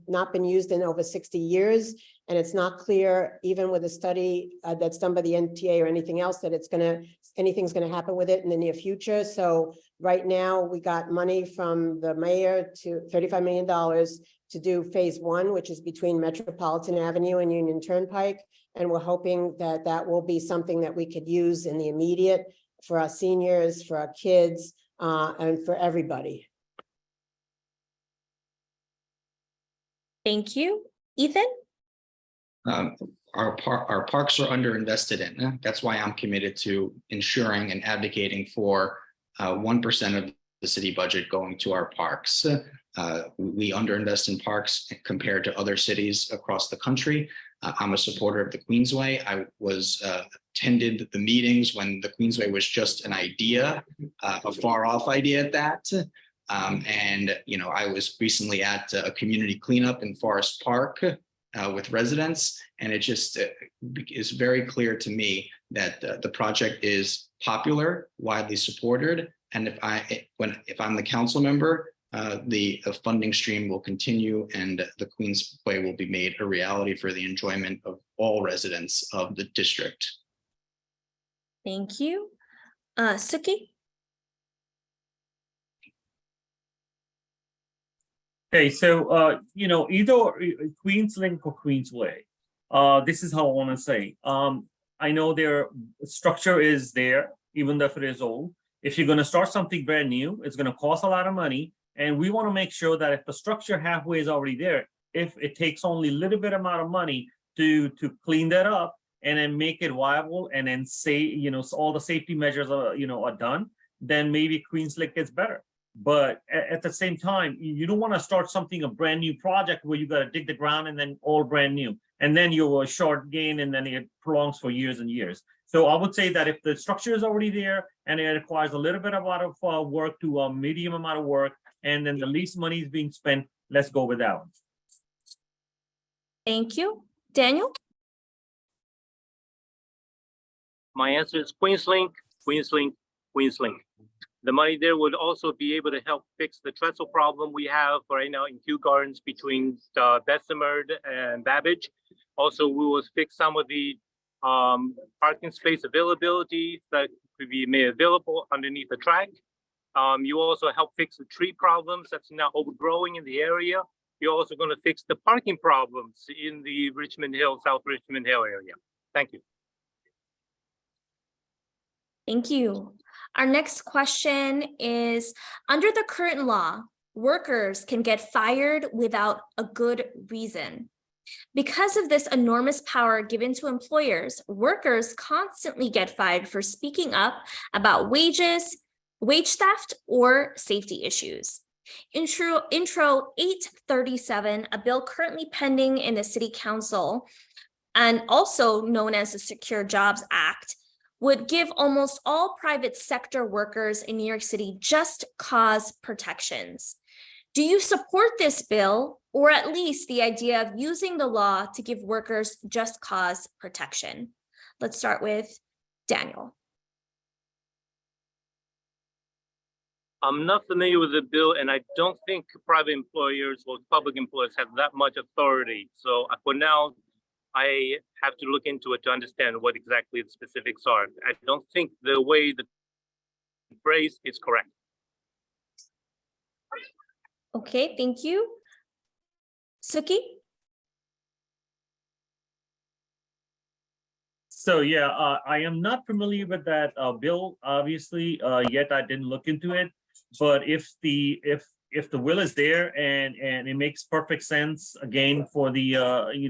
not been used in over 60 years. And it's not clear, even with a study that's done by the NTA or anything else, that anything's gonna happen with it in the near future. So right now we got money from the mayor to $35 million to do phase one, which is between Metropolitan Avenue and Union Turnpike. And we're hoping that that will be something that we could use in the immediate for our seniors, for our kids, and for everybody. Thank you. Ethan? Our parks are underinvested in. That's why I'm committed to ensuring and advocating for 1% of the city budget going to our parks. We underinvest in parks compared to other cities across the country. I'm a supporter of the Queensway. I attended the meetings when the Queensway was just an idea, a far off idea at that. And I was recently at a community cleanup in Forest Park with residents, and it just is very clear to me that the project is popular, widely supported, and if I'm the council member, the funding stream will continue, and the Queensway will be made a reality for the enjoyment of all residents of the district. Thank you. Sukhi? Okay, so either Queenslink or Queensway. This is how I want to say. I know their structure is there, even though if it is old. If you're going to start something brand new, it's going to cost a lot of money. And we want to make sure that if the structure halfway is already there, if it takes only a little bit amount of money to clean that up and then make it viable, and then say, all the safety measures are done, then maybe Queenslink is better. But at the same time, you don't want to start a brand new project where you got to dig the ground and then all brand new, and then you're short gain, and then it prolongs for years and years. So I would say that if the structure is already there and it requires a little bit of work to a medium amount of work, and then the least money is being spent, let's go with that one. Thank you. Danniel? My answer is Queenslink, Queenslink, Queenslink. The money there would also be able to help fix the trestle problem we have right now in Kew Gardens between Bessemer and Babbage. Also, we will fix some of the parking space availability that could be made available underneath the track. You also help fix the tree problems that's now overgrowing in the area. You're also going to fix the parking problems in the South Richmond Hill area. Thank you. Thank you. Our next question is, under the current law, workers can get fired without a good reason. Because of this enormous power given to employers, workers constantly get fired for speaking up about wages, wage theft, or safety issues. Intro 837, a bill currently pending in the City Council, and also known as the Secure Jobs Act, would give almost all private sector workers in New York City just cause protections. Do you support this bill, or at least the idea of using the law to give workers just cause protection? Let's start with Danniel. I'm not familiar with the bill, and I don't think private employers or public employers have that much authority. So for now, I have to look into it to understand what exactly the specifics are. I don't think the way the phrase is correct. Okay, thank you. Sukhi? So yeah, I am not familiar with that bill, obviously, yet I didn't look into it. But if the will is there and it makes perfect sense, again, for the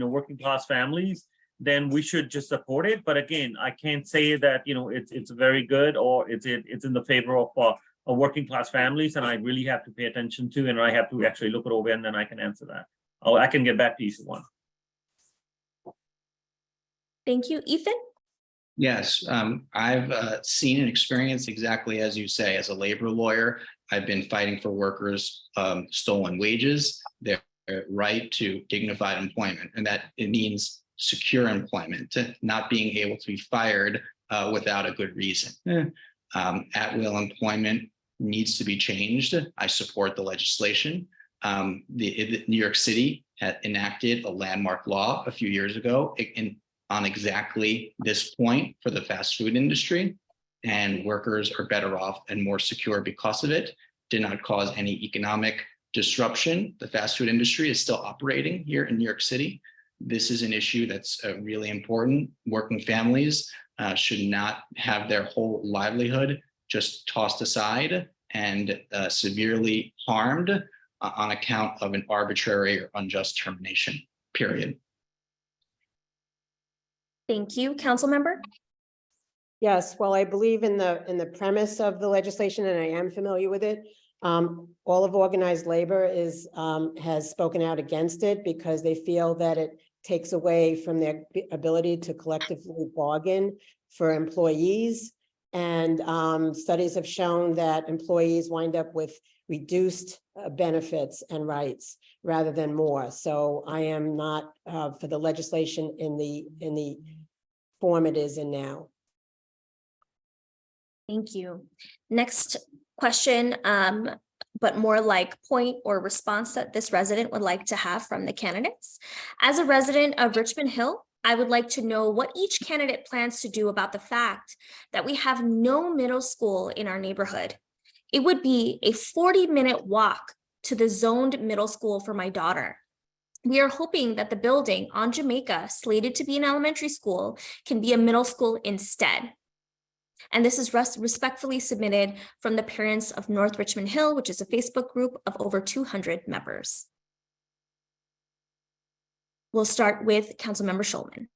working class families, then we should just support it. But again, I can't say that it's very good or it's in the favor of working class families, and I really have to pay attention to, and I have to actually look it over, and then I can answer that. Oh, I can get back to you if you want. Thank you. Ethan? Yes, I've seen and experienced exactly as you say. As a labor lawyer, I've been fighting for workers' stolen wages, their right to dignified employment, and that it means secure employment, not being able to be fired without a good reason. At-will employment needs to be changed. I support the legislation. New York City had enacted a landmark law a few years ago on exactly this point for the fast food industry, and workers are better off and more secure because of it. Did not cause any economic disruption. The fast food industry is still operating here in New York City. This is an issue that's really important. Working families should not have their whole livelihood just tossed aside and severely harmed on account of an arbitrary or unjust termination, period. Thank you, council member. Yes, well, I believe in the premise of the legislation, and I am familiar with it. All of organized labor has spoken out against it because they feel that it takes away from their ability to collectively bargain for employees. And studies have shown that employees wind up with reduced benefits and rights rather than more. So I am not for the legislation in the form it is in now. Thank you. Next question, but more like point or response that this resident would like to have from the candidates. As a resident of Richmond Hill, I would like to know what each candidate plans to do about the fact that we have no middle school in our neighborhood. It would be a 40-minute walk to the zoned middle school for my daughter. We are hoping that the building on Jamaica, slated to be an elementary school, can be a middle school instead. And this is respectfully submitted from the parents of North Richmond Hill, which is a Facebook group of over 200 members. We'll start with Councilmember Schulman.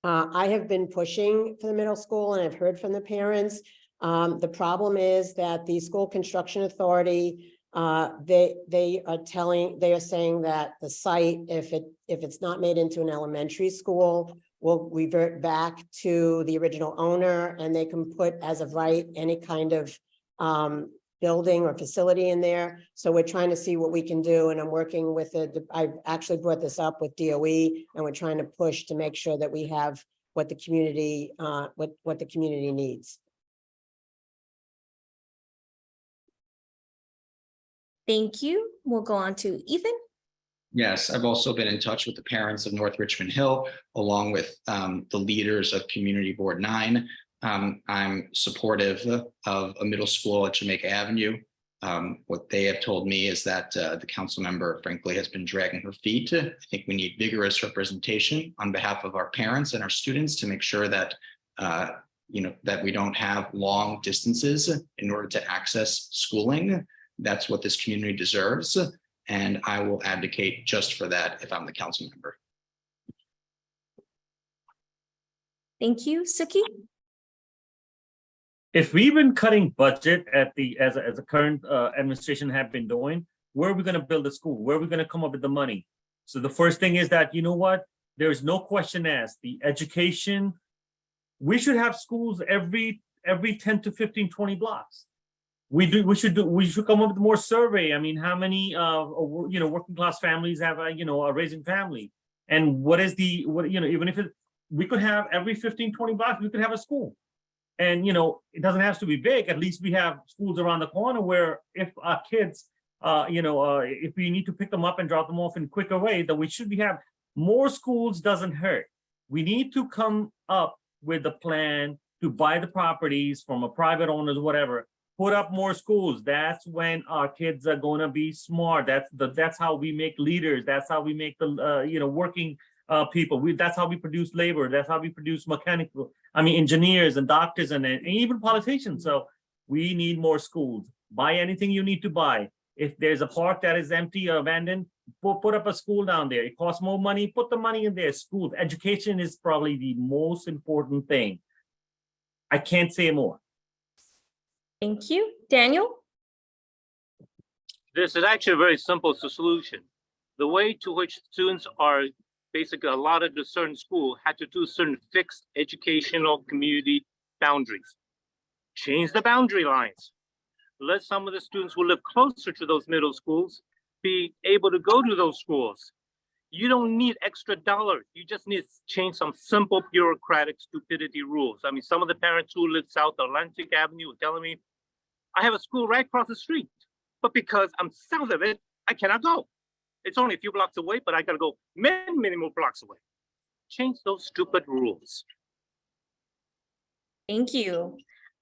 I have been pushing for the middle school and I've heard from the parents. The problem is that the school construction authority, they are saying that the site, if it's not made into an elementary school, will revert back to the original owner, and they can put as of right any kind of building or facility in there. So we're trying to see what we can do, and I'm working with it. I've actually brought this up with DOE, and we're trying to push to make sure that we have what the community what the community needs. Thank you. We'll go on to Ethan. Yes, I've also been in touch with the parents of North Richmond Hill, along with the leaders of Community Board 9. I'm supportive of a middle school at Jamaica Avenue. What they have told me is that the council member, frankly, has been dragging her feet. I think we need vigorous representation on behalf of our parents and our students to make sure that that we don't have long distances in order to access schooling. That's what this community deserves. And I will advocate just for that if I'm the council member. Thank you. Sukhi. If we've been cutting budget at as the current administration have been doing, where are we going to build a school? Where are we going to come up with the money? So the first thing is that, you know what? There's no question asked. The education, we should have schools every 10 to 15, 20 blocks. We should come up with more survey. I mean, how many working class families have a raising family, and what is even if we could have every 15, 20 blocks, we could have a school. And it doesn't have to be big. At least we have schools around the corner where if our kids if we need to pick them up and drop them off in a quicker way, then we should have more schools. Doesn't hurt. We need to come up with a plan to buy the properties from a private owners or whatever. Put up more schools. That's when our kids are going to be smart. That's how we make leaders. That's how we make the working people. That's how we produce labor. That's how we produce engineers and doctors and even politicians. So we need more schools. Buy anything you need to buy. If there's a park that is empty or abandoned, put up a school down there. It costs more money. Put the money in there. Schools. Education is probably the most important thing. I can't say more. Thank you. Danniel. This is actually a very simple solution. The way to which students are basically allotted to certain school had to do certain fixed educational community boundaries. Change the boundary lines. Let some of the students who live closer to those middle schools be able to go to those schools. You don't need extra dollars. You just need to change some simple bureaucratic stupidity rules. I mean, some of the parents who live South Atlantic Avenue are telling me, I have a school right across the street, but because I'm south of it, I cannot go. It's only a few blocks away, but I gotta go many more blocks away. Change those stupid rules. Thank you.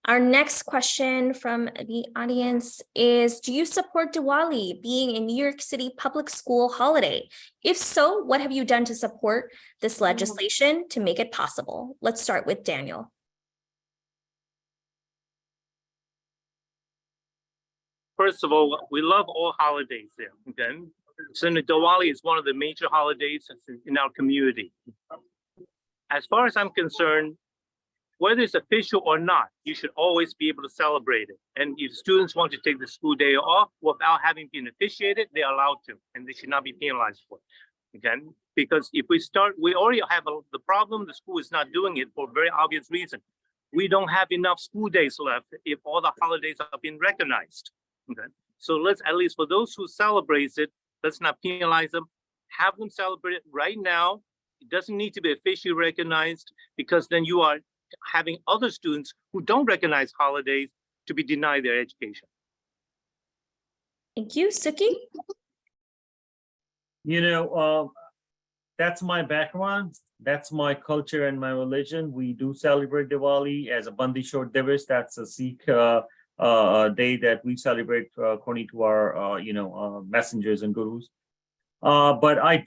Our next question from the audience is, do you support Diwali being a New York City public school holiday? If so, what have you done to support this legislation to make it possible? Let's start with Daniel. First of all, we love all holidays there, okay? So Diwali is one of the major holidays in our community. As far as I'm concerned, whether it's official or not, you should always be able to celebrate it. And if students want to take the school day off without having been officiated, they're allowed to, and they should not be penalized for it. Okay? Because if we start, we already have the problem, the school is not doing it for a very obvious reason. We don't have enough school days left if all the holidays are being recognized. Okay? So let's, at least for those who celebrate it, let's not penalize them. Have them celebrate it right now. It doesn't need to be officially recognized, because then you are having other students who don't recognize holidays to be denied their education. Thank you. Sukhi? You know, that's my background. That's my culture and my religion. We do celebrate Diwali as a Bandi Chhod Divas. That's a Sikh day that we celebrate according to our, messengers and gurus. But I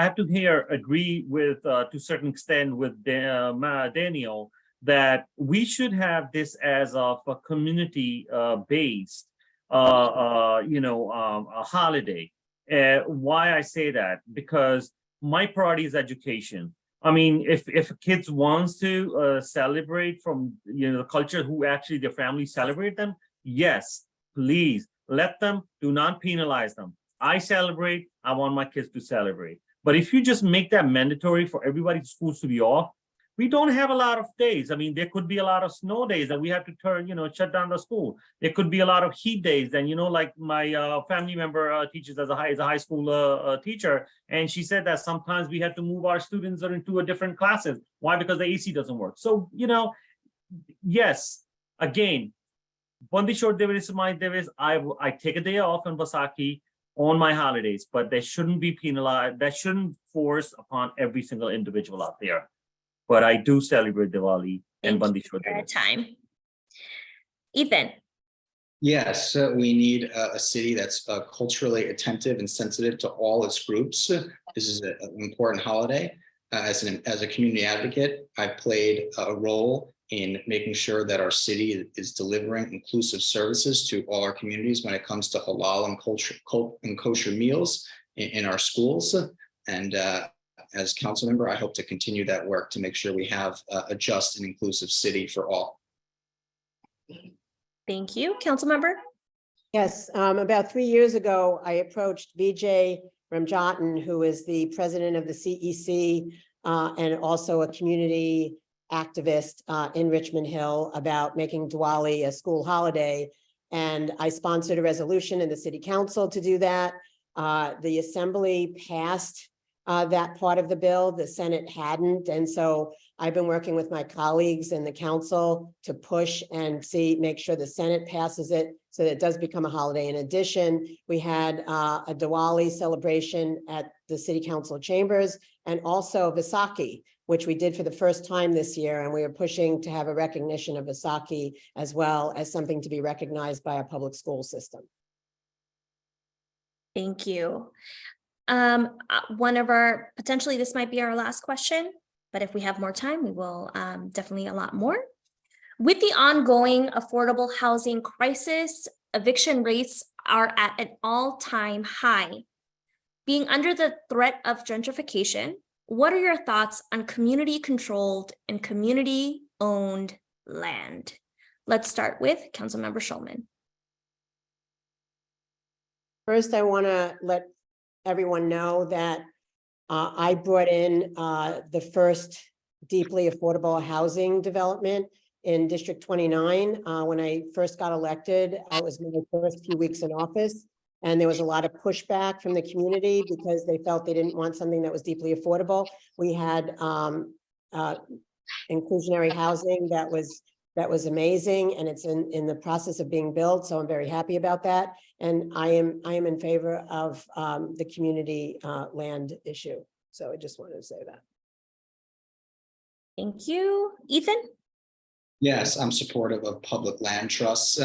have to agree with, to a certain extent with Danniel, that we should have this as of a community based, a holiday. Why I say that? Because my priority is education. I mean, if kids wants to celebrate from the culture who actually their family celebrate them, yes, please let them. Do not penalize them. I celebrate. I want my kids to celebrate. But if you just make that mandatory for everybody's schools to be off, we don't have a lot of days. I mean, there could be a lot of snow days that we have to shut down the school. There could be a lot of heat days. And, like my family member teaches as a high school teacher. And she said that sometimes we have to move our students into a different classes. Why? Because the AC doesn't work. So, yes, again, Bandi Chhod Divas is my Divas. I take a day off on Vaisakhi on my holidays, but they shouldn't be penalized. That shouldn't force upon every single individual out there. But I do celebrate Diwali and Bandi Chhod Divas. Time. Ethan. Yes, we need a city that's culturally attentive and sensitive to all its groups. This is an important holiday. As a community advocate, I've played a role in making sure that our city is delivering inclusive services to all our communities when it comes to halal and kosher meals in our schools. And as council member, I hope to continue that work to make sure we have a just and inclusive city for all. Thank you. Council member? Yes, about 3 years ago, I approached Vijay Ramjatan, who is the president of the CEC and also a community activist in Richmond Hill, about making Diwali a school holiday. And I sponsored a resolution in the city council to do that. The assembly passed that part of the bill, the Senate hadn't. And so I've been working with my colleagues in the council to push and make sure the Senate passes it so that it does become a holiday. In addition, we had a Diwali celebration at the city council chambers, and also Vaisakhi, which we did for the first time this year. And we are pushing to have a recognition of Vaisakhi as well as something to be recognized by our public school system. Thank you. Potentially this might be our last question, but if we have more time, we will definitely a lot more. With the ongoing affordable housing crisis, eviction rates are at an all-time high. Being under the threat of gentrification, what are your thoughts on community-controlled and community-owned land? Let's start with Councilmember Schulman. First, I want to let everyone know that I brought in the first deeply affordable housing development in District 29. When I first got elected, I was my first few weeks in office, and there was a lot of pushback from the community because they felt they didn't want something that was deeply affordable. We had inclusionary housing that was amazing, and it's in the process of being built. So I'm very happy about that. And I am in favor of the community land issue. So I just wanted to say that. Thank you. Ethan? Yes, I'm supportive of public land trusts.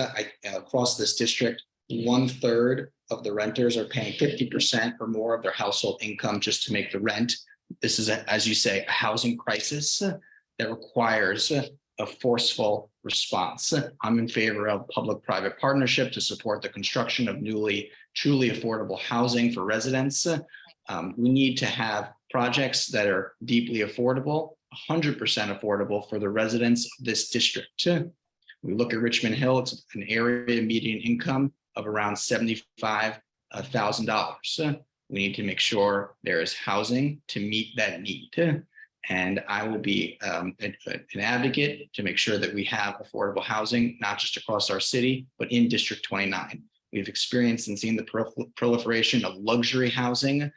Across this district, 1/3 of the renters are paying 50% or more of their household income just to make the rent. This is, as you say, a housing crisis that requires a forceful response. I'm in favor of public-private partnership to support the construction of truly affordable housing for residents. We need to have projects that are deeply affordable, 100% affordable for the residents of this district. We look at Richmond Hill, it's an area median income of around $75,000. We need to make sure there is housing to meet that need. And I will be an advocate to make sure that we have affordable housing, not just across our city, but in District 29. We've experienced and seen the proliferation of luxury housing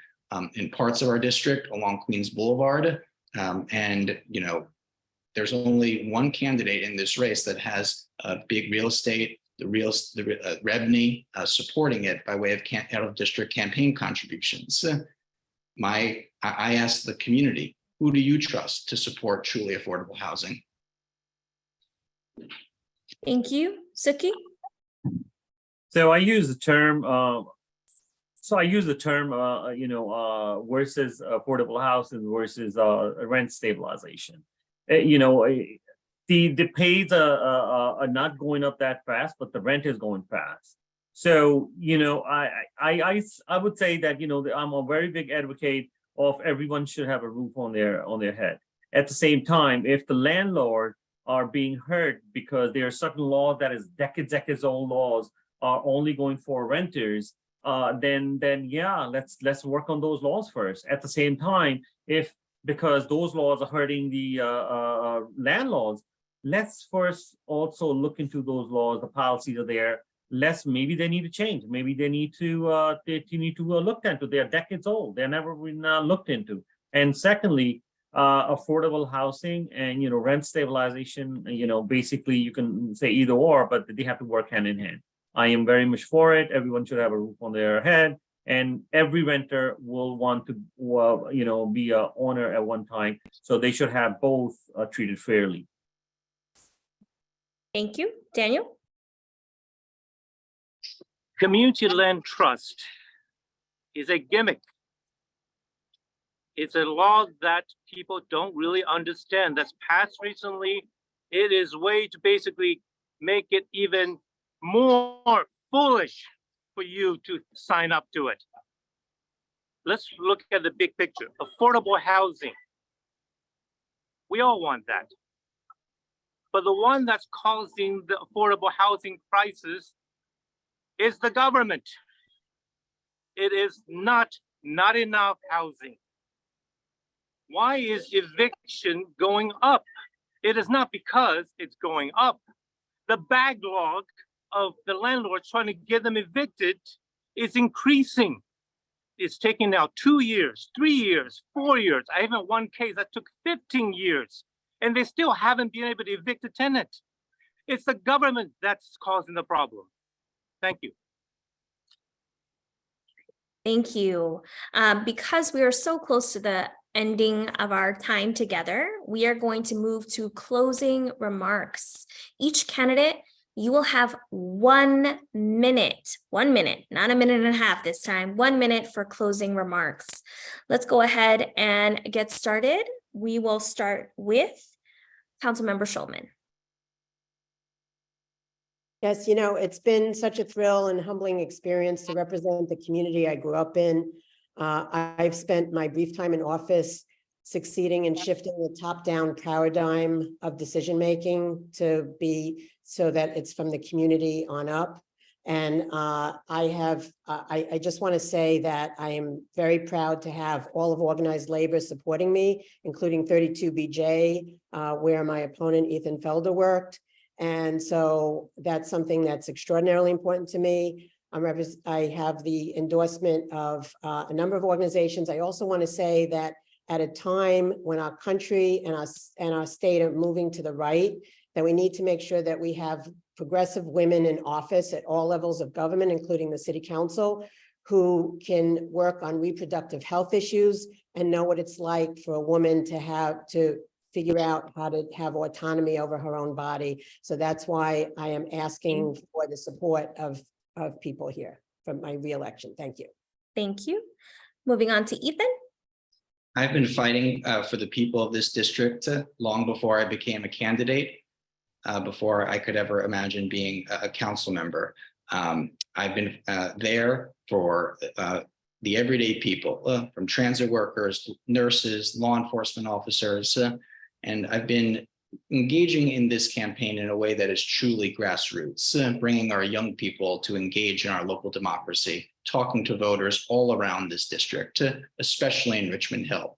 in parts of our district along Queens Boulevard. And, you know, there's only one candidate in this race that has big real estate, the revenue supporting it by way of out of district campaign contributions. I asked the community, who do you trust to support truly affordable housing? Thank you. Sukhi? So I use the term, versus affordable housing versus rent stabilization. The pays are not going up that fast, but the rent is going fast. So, I would say that, I'm a very big advocate of everyone should have a roof on their head. At the same time, if the landlord are being hurt because there are certain laws that is decades old laws are only going for renters, then yeah, let's work on those laws first. At the same time, because those laws are hurting the landlords, let's first also look into those laws. The policies are there. Maybe they need to change. Maybe they need to look into. They're decades old. They're never been looked into. And secondly, affordable housing and rent stabilization. Basically you can say either or, but they have to work hand in hand. I am very much for it. Everyone should have a roof on their head, and every renter will want to, be a owner at one time. So they should have both treated fairly. Thank you. Danniel? Community land trust is a gimmick. It's a law that people don't really understand. That's passed recently. It is way to basically make it even more foolish for you to sign up to it. Let's look at the big picture. Affordable housing. We all want that. But the one that's causing the affordable housing crisis is the government. It is not enough housing. Why is eviction going up? It is not because it's going up. The backlog of the landlords trying to get them evicted is increasing. It's taking now 2 years, 3 years, 4 years. I even one case that took 15 years, and they still haven't been able to evict a tenant. It's the government that's causing the problem. Thank you. Thank you. Because we are so close to the ending of our time together, we are going to move to closing remarks. Each candidate, you will have 1 minute, not a minute and a half this time, 1 minute for closing remarks. Let's go ahead and get started. We will start with Councilmember Schulman. Yes, it's been such a thrill and humbling experience to represent the community I grew up in. I've spent my brief time in office succeeding in shifting the top-down paradigm of decision-making to be so that it's from the community on up. And I just want to say that I am very proud to have all of organized labor supporting me, including 32BJ, where my opponent Ethan Felder worked. And so that's something that's extraordinarily important to me. I have the endorsement of a number of organizations. I also want to say that at a time when our country and our state are moving to the right, that we need to make sure that we have progressive women in office at all levels of government, including the city council, who can work on reproductive health issues and know what it's like for a woman to figure out how to have autonomy over her own body. So that's why I am asking for the support of people here for my reelection. Thank you. Thank you. Moving on to Ethan. I've been fighting for the people of this district long before I became a candidate, before I could ever imagine being a council member. I've been there for the everyday people, from transit workers, nurses, law enforcement officers, and I've been engaging in this campaign in a way that is truly grassroots, bringing our young people to engage in our local democracy, talking to voters all around this district, especially in Richmond Hill.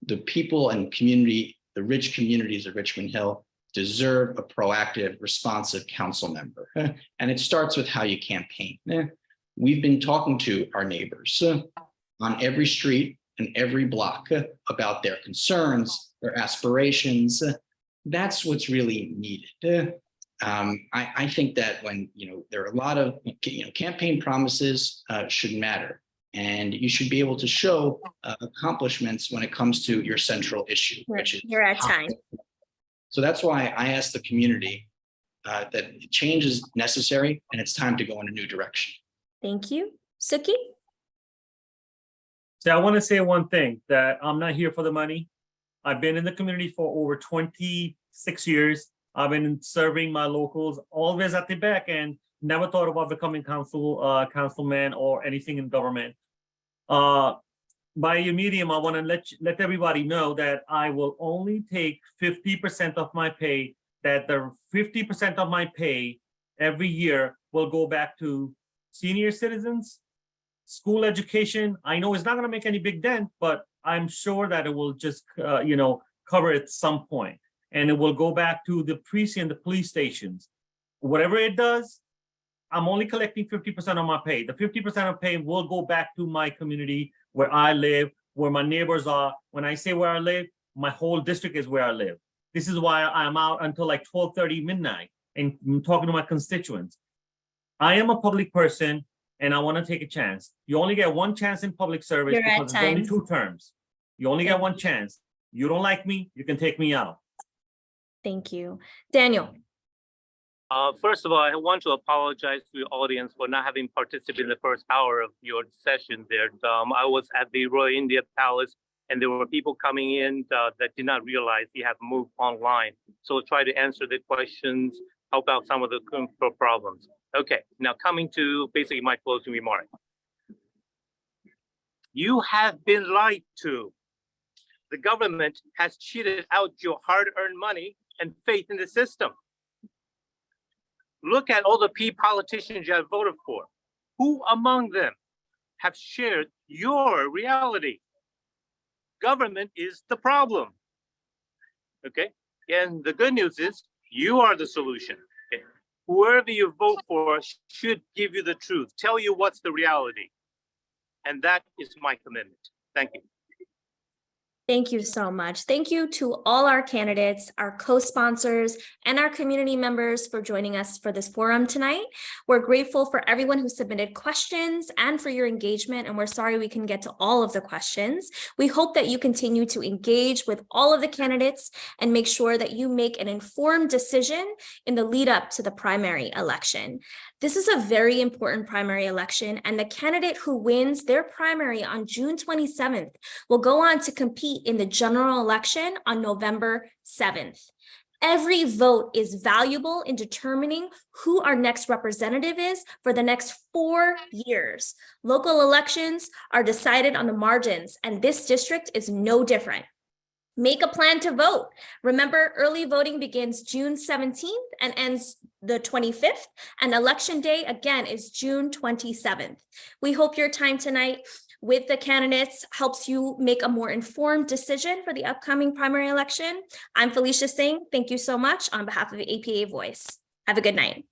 The people and community, the rich communities of Richmond Hill deserve a proactive, responsive council member. And it starts with how you campaign. We've been talking to our neighbors on every street and every block about their concerns, their aspirations. That's what's really needed. I think that when there are a lot of campaign promises should matter, and you should be able to show accomplishments when it comes to your central issue, which is You're at time. So that's why I asked the community that change is necessary and it's time to go in a new direction. Thank you. Sukhi? So I want to say one thing, that I'm not here for the money. I've been in the community for over 26 years. I've been serving my locals always at the back end, never thought about becoming councilman or anything in government. By your medium, I want to let everybody know that I will only take 50% of my pay, that the 50% of my pay every year will go back to senior citizens, school education. I know it's not going to make any big dent, but I'm sure that it will just, cover at some point. And it will go back to the precinct, the police stations. Whatever it does, I'm only collecting 50% of my pay. The 50% of pay will go back to my community where I live, where my neighbors are. When I say where I live, my whole district is where I live. This is why I'm out until like 12:30 midnight and I'm talking to my constituents. I am a public person and I want to take a chance. You only get one chance in public service because it's only 2 terms. You only get one chance. You don't like me, you can take me out. Thank you. Daniel? First of all, I want to apologize to the audience for not having participated in the first hour of your session there. I was at the Royal India Palace and there were people coming in that did not realize you have moved online. So we'll try to answer the questions, help out some of the problems. Okay, now coming to basically my closing remark. You have been lied to. The government has cheated out your hard-earned money and faith in the system. Look at all the politicians you have voted for. Who among them have shared your reality? Government is the problem. Okay, and the good news is you are the solution. Okay? Whoever you vote for should give you the truth, tell you what's the reality. And that is my commitment. Thank you. Thank you so much. Thank you to all our candidates, our co-sponsors, and our community members for joining us for this forum tonight. We're grateful for everyone who submitted questions and for your engagement, and we're sorry we couldn't get to all of the questions. We hope that you continue to engage with all of the candidates and make sure that you make an informed decision in the lead up to the primary election. This is a very important primary election, and the candidate who wins their primary on June 27th will go on to compete in the general election on November 7th. Every vote is valuable in determining who our next representative is for the next 4 years. Local elections are decided on the margins, and this district is no different. Make a plan to vote. Remember, early voting begins June 17th and ends the 25th, and election day again is June 27th. We hope your time tonight with the candidates helps you make a more informed decision for the upcoming primary election. I'm Felicia Singh. Thank you so much on behalf of APA Voice. Have a good night.